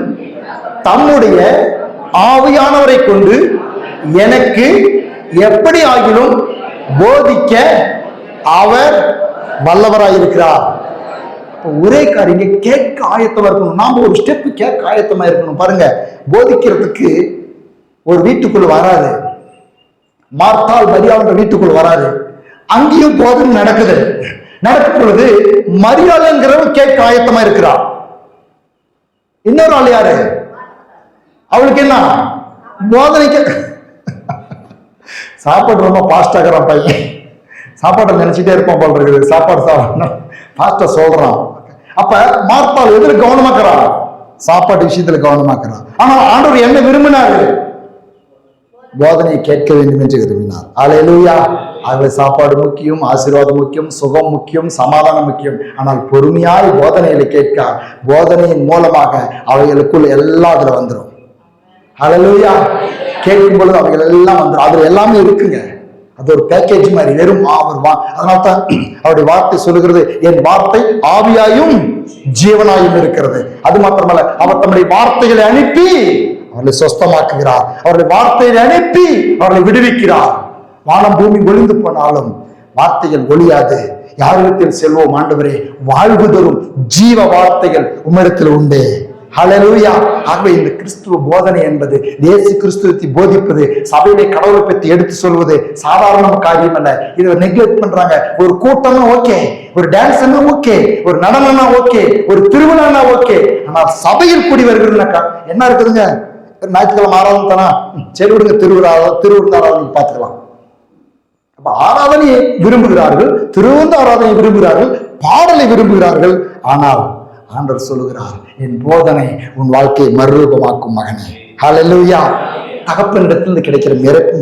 தம்முடைய ஆவியானவரை கொண்டு எனக்கு எப்படி ஆகிலும் போதிக்க அவர் வல்லவராயிருக்கிறார். ஒரே காரியங்க, கேட்க ஆயத்தமா இருக்கணும். நாம ஒரு ஸ்டெப் கேட்க ஆயத்தமா இருக்கணும். பாருங்க, போதிக்கிறதுக்கு ஒரு வீட்டுக்குள்ள வராது. மார்த்தாள் மரியாதை வீட்டுக்குள்ள வராது. அங்கேயும் போதனை நடக்குது. நடக்கும் பொழுது மரியாதைங்கிறவன் கேட்க ஆயத்தமா இருக்கிறார். இன்னொரு ஆள் யாரு? அவளுக்கு என்ன போதனைக்கு சாப்பாடு ரொம்ப பாஸ்டாகிறான் பையன். சாப்பாட்டை நினைச்சிட்டே இருப்பான் போல் இருக்குது. சாப்பாடு சாப்பிடணும் பாஸ்டா சொல்றான். அப்ப மார்த்தாள் எதுல கவனமாக்குறான்? சாப்பாட்டு விஷயத்துல கவனமாக்குறான். ஆனா ஆண்டவர் என்ன விரும்பினாரு? போதனையை கேட்க வேண்டும் என்று விரும்பினார். அல்லேலூயா. அதுல சாப்பாடு முக்கியம், ஆசீர்வாதம் முக்கியம், சுகம் முக்கியம், சமாதானம் முக்கியம். ஆனால் பொறுமையாய் போதனைகளை கேட்க, போதனையின் மூலமாக அவைகளுக்குள் எல்லாம் அதுல வந்துடும். அல்லேலூயா. கேட்கும் பொழுது அவைகள் எல்லாம் வந்துடும். அதுல எல்லாமே இருக்குங்க. அது ஒரு பேக்கேஜ் மாதிரி. வெறும் அதனால்தான் அவருடைய வார்த்தை சொல்லுகிறது, என் வார்த்தை ஆவியாயும் ஜீவனாயும் இருக்கிறது. அது மாத்திரமல்ல, அவர் தம்முடைய வார்த்தைகளை அனுப்பி அவர்களை சொஸ்தமாக்குகிறார். அவருடைய வார்த்தையை அனுப்பி அவர்களை விடுவிக்கிறார். வானம் பூமி ஒளிந்து போனாலும் வார்த்தைகள் ஒளியாது. யாரிடத்தில் செல்வோம் ஆண்டவரே? வாழ்வு தரும் ஜீவ வார்த்தைகள் உம்மிடத்தில் உண்டு. ஹல்லேலூயா. ஆகவே இந்த கிறிஸ்துவ போதனை என்பது, இயேசு கிறிஸ்துவத்தை போதிப்பது, சபையிலே கடவுளை பற்றி எடுத்து சொல்வது சாதாரண காரியம் அல்ல. இதை நெக்லெக்ட் பண்றாங்க. ஒரு கூட்டம்னா ஓகே, ஒரு டான்ஸ்னா ஓகே, ஒரு நடனம்னா ஓகே, ஒரு திருவிழானா ஓகே. ஆனால் சபையில் கூடி வருகிறதுனாக்கா என்ன இருக்குதுங்க? ஞாயிற்றுக்கிழமை ஆராதனை தானா, சரி விடுங்க, திருவிழா ஆராதனை பார்த்துக்கலாம். அப்ப ஆராதனையை விரும்புகிறார்கள், திருவிழா ஆராதனை விரும்புகிறார்கள், பாடலை விரும்புகிறார்கள். ஆனால் ஆண்டவர் சொல்லுகிறார், என் போதனை உன் வாழ்க்கையை மறுரூபமாக்கும் மகனே. ஹல்லேலூயா. தகப்பனிடத்திலிருந்து கிடைக்கிற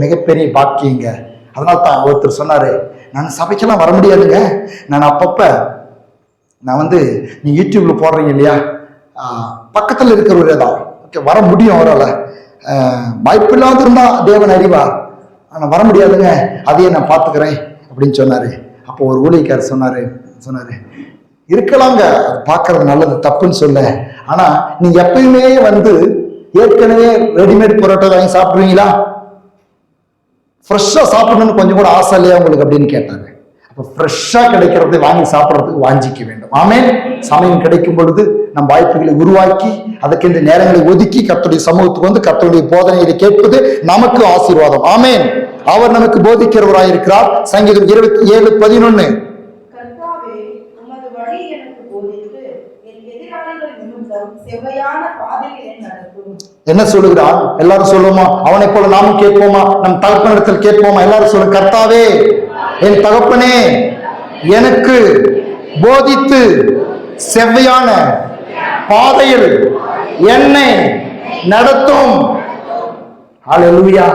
மிகப்பெரிய பாக்கியங்க. அதனால தான் ஒருத்தர் சொன்னாரு, நான் சபைக்கெல்லாம் வர முடியாதுங்க, நான் அப்பப்ப நீ யூடியூப்ல போடுறீங்க இல்லையா, பக்கத்துல இருக்கிற ஒரு இடம் வர முடியும், அவரால் வாய்ப்பு இல்லாத இருந்தா தேவன் அறிவார், ஆனா வர முடியாதுங்க, அதையே நான் பார்த்துக்கிறேன் அப்படின்னு சொன்னாரு. அப்போ ஒரு ஊழியக்காரர் சொன்னாரு இருக்கலாங்க, அது பார்க்கறது நல்லது, தப்புன்னு சொல்ல. ஆனா நீங்க எப்பயுமே ஏற்கனவே ரெடிமேட் பரோட்டா வாங்கி சாப்பிடுவீங்களா? ஃப்ரெஷ்ஷா சாப்பிடணும்னு கொஞ்சம் கூட ஆசை இல்லையா உங்களுக்கு அப்படின்னு கேட்டாங்க. அப்ப ஃப்ரெஷ்ஷா கிடைக்கிறதை வாங்கி சாப்பிட்றதுக்கு வாஞ்சிக்க வேண்டும். ஆமென். சமயம் கிடைக்கும் பொழுது நம் வாய்ப்புகளை உருவாக்கி அதுக்கு இந்த நேரங்களை ஒதுக்கி கர்த்தருடைய சமூகத்துக்கு கர்த்தருடைய போதனைகளை கேட்பது நமக்கு ஆசீர்வாதம். ஆமென். அவர் நமக்கு போதிக்கிறவராயிருக்கிறார். சங்கீதம் 27:11. என்ன சொல்லுகிறான்? எல்லாரும் சொல்லுவோமா? அவனை போல நாமும் கேட்போமா? நம் தகப்பனிடத்தில் கேட்போமா? எல்லாரும் சொல்லுங்க, கர்த்தாவே என் தகப்பனே எனக்கு போதித்து செவ்வையான பாதையில் என்னை நடத்தும். ஹல்லேலூயா.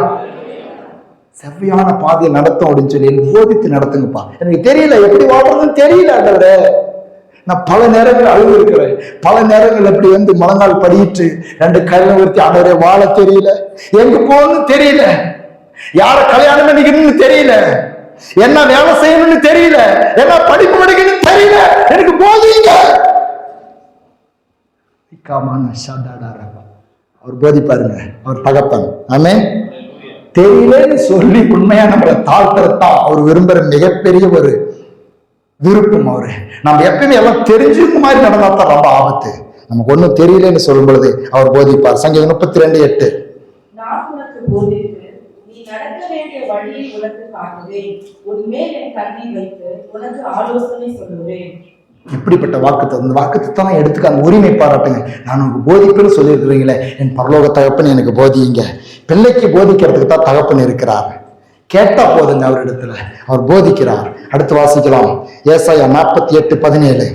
செவ்வையான பாதையை நடத்தும் அப்படின்னு சொல்லி எனக்கு போதித்து நடத்துங்கப்பா. எனக்கு தெரியல, எப்படி வாழ்றதுன்னு தெரியல. நான் பல நேரங்கள் அழுது இருக்கிறேன். பல நேரங்கள் அப்படி முழங்கால் படியிட்டு 2 கையில உயர்த்தி, ஆண்டவரே வாழ தெரியல, எங்க போகணும்னு தெரியல, யார கல்யாணம் பண்ணிக்கணும்னு தெரியல, என்ன வேலை செய்யணும்னு தெரியல, என்ன படிப்பு படிக்கணும்னு தெரியல, எனக்கு போதிங்க. அவர் போதிப்பாருங்க, அவர் தகப்பன். ஆமென். தெரியலன்னு சொல்லி உண்மையா நம்மளை தாழ்த்துறதான் அவர் விரும்புற மிகப்பெரிய ஒரு விருப்பம். அவரு நம்ம எப்பயுமே எல்லாம் தெரிஞ்சுக்க மாதிரி நடந்தா தான் ரொம்ப ஆபத்து. நமக்கு ஒண்ணும் தெரியலன்னு சொல்லும் பொழுது அவர் போதிப்பார். சங்கீதம் 32:8. நான் உனக்கு போதித்து நீ நடக்க வேண்டிய வழியை உனக்கு காட்டுவேன், உன் மேல் என் கண்ணை வைத்து உனக்கு ஆலோசனை சொல்லுவேன். இப்படிப்பட்ட வாக்குத்தத்தம் எடுத்துக்கான உரிமை பாராட்டுங்க. நான் உங்களுக்கு போதிப்பேன்னு சொல்லியிருக்கிறீங்களே, என் பரலோக தகப்பன் எனக்கு போதியுங்க. பிள்ளைக்கு போதிக்கிறதுக்கு தான் தகப்பன் இருக்கிறார். கேட்டா போதுங்க, அவரிடத்துல அவர் போதிக்கிறார். அடுத்து வாசிக்கலாம், ஏசாயா 48:17.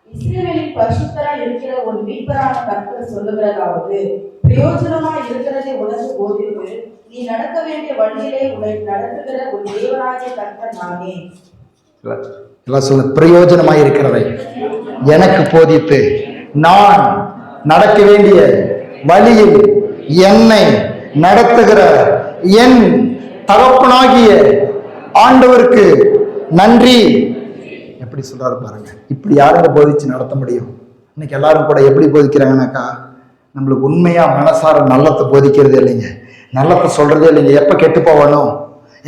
இஸ்ரவேலின் பரிசுத்தராய் இருக்கிற ஒரு மீட்பரான கர்த்தர் சொல்லுகிறதாவது, பிரயோஜனமாய் இருக்கிறதை உனக்கு போதித்து நீ நடக்க வேண்டிய வழியிலே உன்னை நடத்துகிற ஒரு தேவனாகிய கர்த்தர் நானே. எல்லாம் சொல்ல, பிரயோஜனமாய் இருக்கிறதை எனக்கு போதித்து நான் நடக்க வேண்டிய வழியில் என்னை நடத்துகிற என் தகப்பனாகிய ஆண்டவருக்கு நன்றி. எப்படி சொல்றாரு பாருங்க. இப்படி யாருங்க போதிச்சு நடத்த முடியும்? இன்னைக்கு எல்லாரும் கூட எப்படி போதிக்கிறாங்கன்னாக்கா, நம்மளுக்கு உண்மையா மனசார நல்லத்தை போதிக்கிறதே இல்லைங்க, நல்லத்தை சொல்றதே இல்லைங்க. எப்ப கெட்டு போகணும்,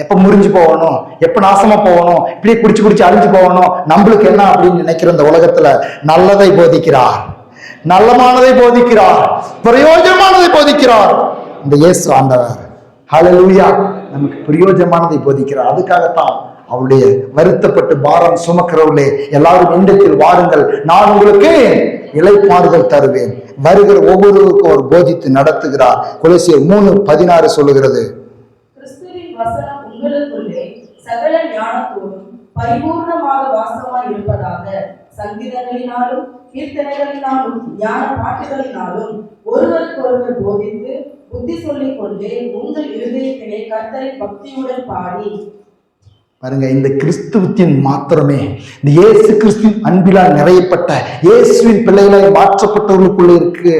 எப்ப முறிஞ்சு போகணும், எப்ப நாசமா போகணும், இப்படியே குடிச்சு அழிஞ்சு போகணும், நம்மளுக்கு என்ன அப்படின்னு நினைக்கிற இந்த உலகத்துல நல்லதை போதிக்கிறார், நல்லமானதை போதிக்கிறார், பிரயோஜனமானதை போதிக்கிறார் இந்த இயேசு ஆண்டவர். ஹல்லேலூயா. நமக்கு பிரயோஜனமானதை போதிக்கிறார். அதுக்காகத்தான் அவருடைய வருத்தப்பட்டு பாரம் சுமக்கிறவர்களே எல்லாரும் இன்றைக்கு வாருங்கள், நான் உங்களுக்கு இளைப்பாறுதல் தருவேன். வருகிற ஒவ்வொருவருக்கும் அவர் போதித்து நடத்துகிறார். கொலோசியர் 3:16 சொல்லுகிறது, கிறிஸ்துவின் வசனம் உங்களுக்குள்ளே சகல ஞானத்தோடும் பரிபூர்ணமாக வாசமாய் இருப்பதாக, சங்கீதங்களினாலும் கீர்த்தனைகளினாலும் ஞான பாட்டுகளினாலும் ஒருவருக்கு ஒருவர் போதித்து புத்தி சொல்லிக் கொண்டு உங்கள் இருதயத்திலே கர்த்தரை பக்தியுடன் பாடி. பாருங்க, இந்த கிறிஸ்துவத்தின் மாத்திரமே, இந்த இயேசு கிறிஸ்துவின் அன்பிலால் நிறையப்பட்ட இயேசுவின் பிள்ளைகளாய் மாற்றப்பட்டவர்களுக்குள்ள இருக்கு,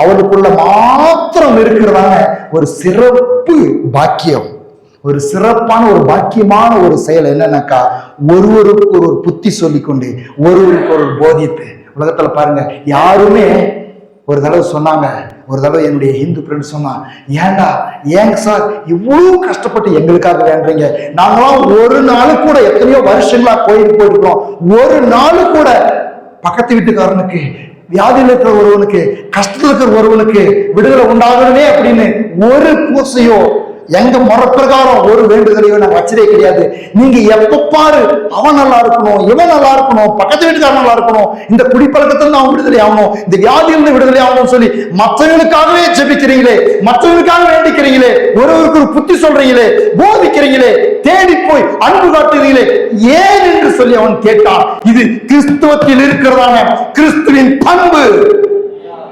அவருக்குள்ள மாத்திரம் இருக்கிறதான ஒரு சிறப்பு பாக்கியம், ஒரு சிறப்பான ஒரு பாக்கியமான ஒரு செயல் என்னன்னாக்கா, ஒருவருக்கு ஒரு புத்தி சொல்லிக்கொண்டு ஒருவருக்கு ஒரு போதித்து. உலகத்துல பாருங்க, யாருமே ஒரு தடவை சொன்னாங்க, ஒரு தடவை என்னுடைய ஹிந்து ஃப்ரெண்ட் சொன்னா, ஏங்க சார் இவ்வளவு கஷ்டப்பட்டு எங்களுக்காக வேண்டீங்க? நாங்களாம் ஒரு நாள் கூட எத்தனையோ வருஷங்களா கோயிலுக்கு போயிருக்கோம், ஒரு நாள் கூட பக்கத்து வீட்டுக்காரனுக்கு, வியாதியில் இருக்கிற ஒருவனுக்கு, கஷ்டத்தில் இருக்கிற ஒருவனுக்கு விடுதலை உண்டாகணுமே அப்படின்னு ஒரு பூசையோ எங்க முறப்பிரகாரம் ஒரு வேண்டுதலையோ நாங்க வச்சதே கிடையாது. நீங்க எப்ப பாரு அவன் நல்லா இருக்கணும், இவன் நல்லா இருக்கணும், பக்கத்து வீட்டுக்காரன் நல்லா இருக்கணும், இந்த குடிப்பழக்கத்துல அவன் விடுதலை ஆகணும், இந்த வியாதியிலிருந்து விடுதலை ஆகணும்னு சொல்லி மற்றவங்களுக்காகவே ஜெபிக்கிறீங்களே, மற்றவங்களுக்காக வேண்டிக்கிறீங்களே, ஒருவருக்கு ஒரு புத்தி சொல்றீங்களே, போதிக்கிறீங்களே, தேடி போய் அன்பு காட்டுறீங்களே, ஏன் என்று சொல்லி அவன் கேட்டான். இது கிறிஸ்துவத்தில் இருக்கிறதான கிறிஸ்துவின் பண்பு,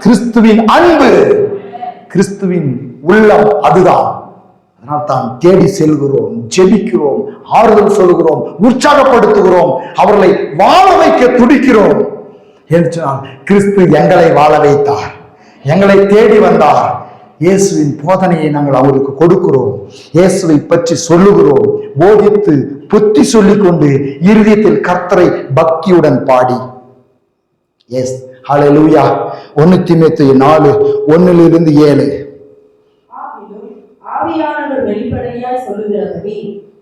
கிறிஸ்துவின் அன்பு, கிறிஸ்துவின் உள்ளம். அதுதான். அதனால் தான் தேடி செல்கிறோம், ஜெபிக்கிறோம், ஆறுதல் சொல்கிறோம், உற்சாகப்படுத்துகிறோம், அவர்களை வாழ வைக்க துடிக்கிறோம். என்று கிறிஸ்து எங்களை வாழ வைத்தார், எங்களை தேடி வந்தார். இயேசுவின் போதனையை நாங்கள் அவருக்கு கொடுக்கிறோம், இயேசுவை பற்றி சொல்லுகிறோம், போதித்து புத்தி சொல்லிக் கொண்டு இருதயத்தில் கர்த்தரை பக்தியுடன் பாடி. எஸ், ஹல்லேலூயா. 1 தீமோத்தேயு 4:1-7. ஆவியானவர் வெளிப்படையாய் சொல்லுகிறபடி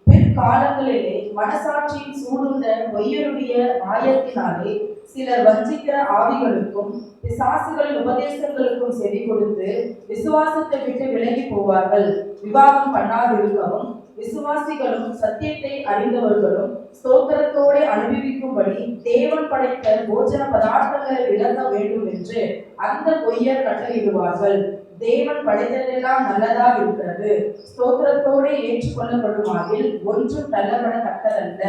பிற்காலங்களிலே மனசாட்சியின் சூடுண்ட பொய்யருடைய மாயத்தினாலே சிலர் வஞ்சிக்கிற ஆவிகளுக்கும் பிசாசுகளின் உபதேசங்களுக்கும் செவி கொடுத்து விசுவாசத்தை விட்டு விலகி போவார்கள். விவாகம் பண்ணாதிருக்கவும் விசுவாசிகளும் சத்தியத்தை அறிந்தவர்களும் ஸ்தோத்திரத்தோடு அனுபவிக்கும்படி தேவன் படைத்த போஜன பதார்த்தங்களை விளங்க வேண்டும் என்று அந்த பொய்யர் கட்டளையிடுவார்கள். தேவன் படைத்ததெல்லாம் நல்லதா இருக்கிறது, ஸ்தோத்திரத்தோடு ஏற்றுக்கொள்ளப்படுமாகில் ஒன்றும் தள்ளப்படத்தக்கதல்ல.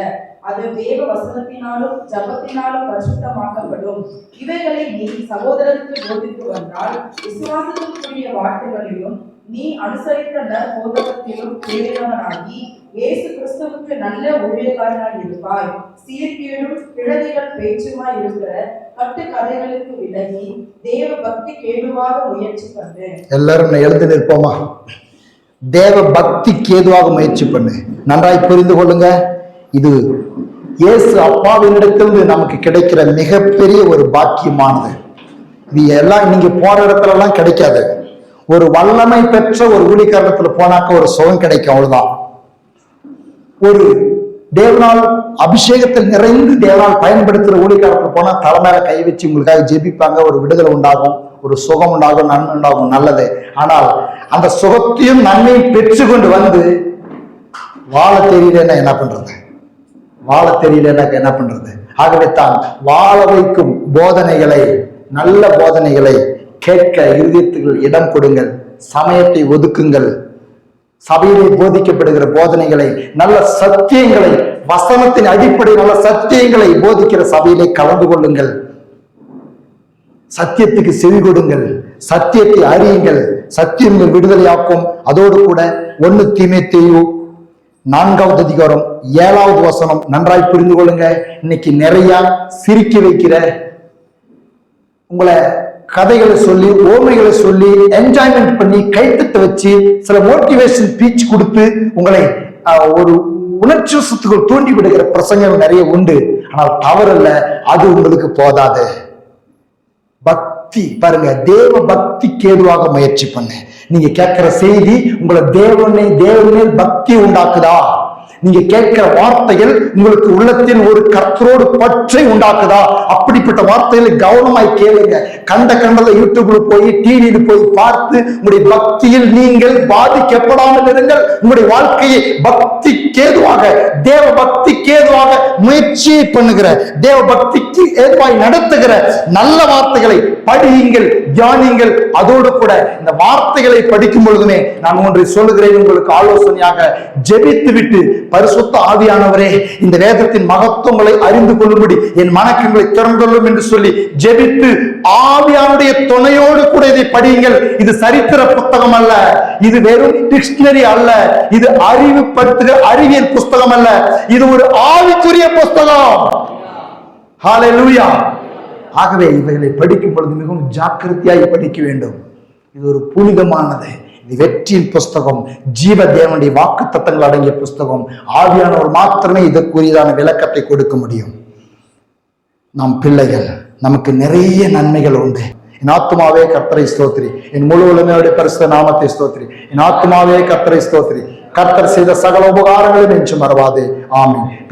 அது தேவ வசனத்தினாலும் ஜபத்தினாலும் பரிசுத்தமாக்கப்படும். இவைகளை நீ சகோதரருக்கு போதித்து வந்தால் விசுவாசத்திற்குரிய வார்த்தைகளிலும் நீ அனுசரித்த நற்போதகத்திலும் தேவையானாகி இயேசு கிறிஸ்துவுக்கு நல்ல ஊழியக்காரனாய் இருப்பாய். சீர்கேடும் கிழதிகள் பேச்சுமாய் இருக்கிற கட்டு கதைகளுக்கு விலகி தேவ பக்தி கேதுவாக முயற்சி பண்ணு. எல்லாரும் எழுந்து நிற்போமா? தேவ பக்தி கேதுவாக முயற்சி பண்ணு. நன்றாய் புரிந்து கொள்ளுங்க, இது இயேசு அப்பாவினிடத்திலிருந்து நமக்கு கிடைக்கிற மிகப்பெரிய ஒரு பாக்கியமானது. இது எல்லாம் நீங்க போற இடத்துல எல்லாம் கிடைக்காது. ஒரு வல்லமை பெற்ற ஒரு ஊழியக்காரத்துல போனாக்க ஒரு சுகம் கிடைக்கும், அவ்வளவுதான். ஒரு தேவனால் அபிஷேகத்தில் நிறைந்து தேவனால் பயன்படுத்துகிற ஊழியக்காரத்தில் போனா தலைமையில கை வச்சு உங்களுக்காக ஜெபிப்பாங்க, ஒரு விடுதலை உண்டாகும், ஒரு சுகம் உண்டாகும், நன்மை உண்டாகும், நல்லது. ஆனால் அந்த சுகத்தையும் நன்மையும் பெற்று கொண்டு வந்து வாழ தெரியலன்னா என்ன பண்றது? வாழ தெரியலன்னா என்ன பண்றது? ஆகவே தான் வாழ வைக்கும் போதனைகளை, நல்ல போதனைகளை கேட்க இருதயத்துக்கு இடம் கொடுங்கள், சமயத்தை ஒதுக்குங்கள். சபையிலே போதிக்கப்படுகிற போதனைகளை, நல்ல சத்தியங்களை, வசனத்தின் அடிப்படை நல்ல சத்தியங்களை போதிக்கிற சபையிலே கலந்து கொள்ளுங்கள். சத்தியத்துக்கு செவி கொடுங்கள், சத்தியத்தை அறியுங்கள், சத்தியம் விடுதலையாக்கும். அதோடு கூட 1 தீமோத்தேயு 4:7 நன்றாய் புரிந்து கொள்ளுங்க. இன்னைக்கு நிறைய சிரிக்க வைக்கிற, உங்களை கதைகளை சொல்லி, ஓமைகளை சொல்லி, என்ஜாய்மெண்ட் பண்ணி, கைத்தட்ட வச்சு, சில மோட்டிவேஷன் ஸ்பீச் கொடுத்து உங்களை ஒரு உணர்ச்சி வசத்துக்குள் தூண்டி விடுகிற பிரசங்கம் நிறைய உண்டு. ஆனால் தவறல்ல, அது உங்களுக்கு போதாது. பக்தி பாருங்க, தேவ பக்திக்கு ஏதுவாக முயற்சி பண்ணு. நீங்க கேட்கிற செய்தி உங்களை தேவனே பக்தி உண்டாக்குதா? நீங்க கேட்கிற வார்த்தைகள் உங்களுக்கு உள்ளத்தில் ஒரு கர்த்தரோடு பற்றை உண்டாக்குதா? அப்படிப்பட்ட வார்த்தைகளை கவனமாய் கேளுங்க. கண்டதை யூடியூப்ல போய் டிவியில போய் பார்த்து உங்களுடைய பக்தியில் நீங்கள் பாதிக்கப்படாமல் இருங்கள். உங்களுடைய வாழ்க்கையை பக்திக்கு ஏதுவாக, தேவ பக்திக்கு ஏதுவாக முயற்சி பண்ணுகிற, தேவ பக்திக்கு ஏதுவாய் நடத்துகிற நல்ல வார்த்தைகளை படியுங்கள், தியானிங்கள். அதோடு கூட இந்த வார்த்தைகளை படிக்கும் பொழுதுமே நான் ஒன்றை சொல்லுகிறேன் உங்களுக்கு ஆலோசனையாக. ஜெபித்து விட்டு பரிசுத்த ஆவியானவரே, இந்த வேதத்தின் மகத்துவங்களை அறிந்து கொள்ளும்படி என் மனக்கங்களை திறந்துள்ளும் என்று சொல்லி ஜெபித்து ஆவியானுடைய துணையோடு கூட இதை படியுங்கள். இது சரித்திர புத்தகம் அல்ல, இது வெறும் டிக்ஷனரி அல்ல, இது அறிவுபடுத்துகிற அறிவியல் புஸ்தகம் அல்ல, இது ஒரு ஆவிக்குரிய புஸ்தகம். ஹல்லேலூயா. ஆகவே இவைகளை படிக்கும் பொழுது மிகவும் ஜாக்கிரதையாய் படிக்க வேண்டும். இது ஒரு புனிதமானது, இது வெற்றியின் புஸ்தகம், ஜீவ தேவனுடைய வாக்கு தத்தங்கள் அடங்கிய புஸ்தகம். ஆவியானவர் மாத்திரமே இதற்குரியதான விளக்கத்தை கொடுக்க முடியும். நாம் பிள்ளைகள், நமக்கு நிறைய நன்மைகள் உண்டு. என் ஆத்துமாவே கர்த்தரை ஸ்தோத்திரி, என் முழு உலமையுடைய பரிசுத்த நாமத்தை ஸ்தோத்திரி. என் ஆத்துமாவே கர்த்தரை ஸ்தோத்திரி, கர்த்தர் செய்த சகல உபகாரங்களையும் என்று மறவாதே. ஆமென்.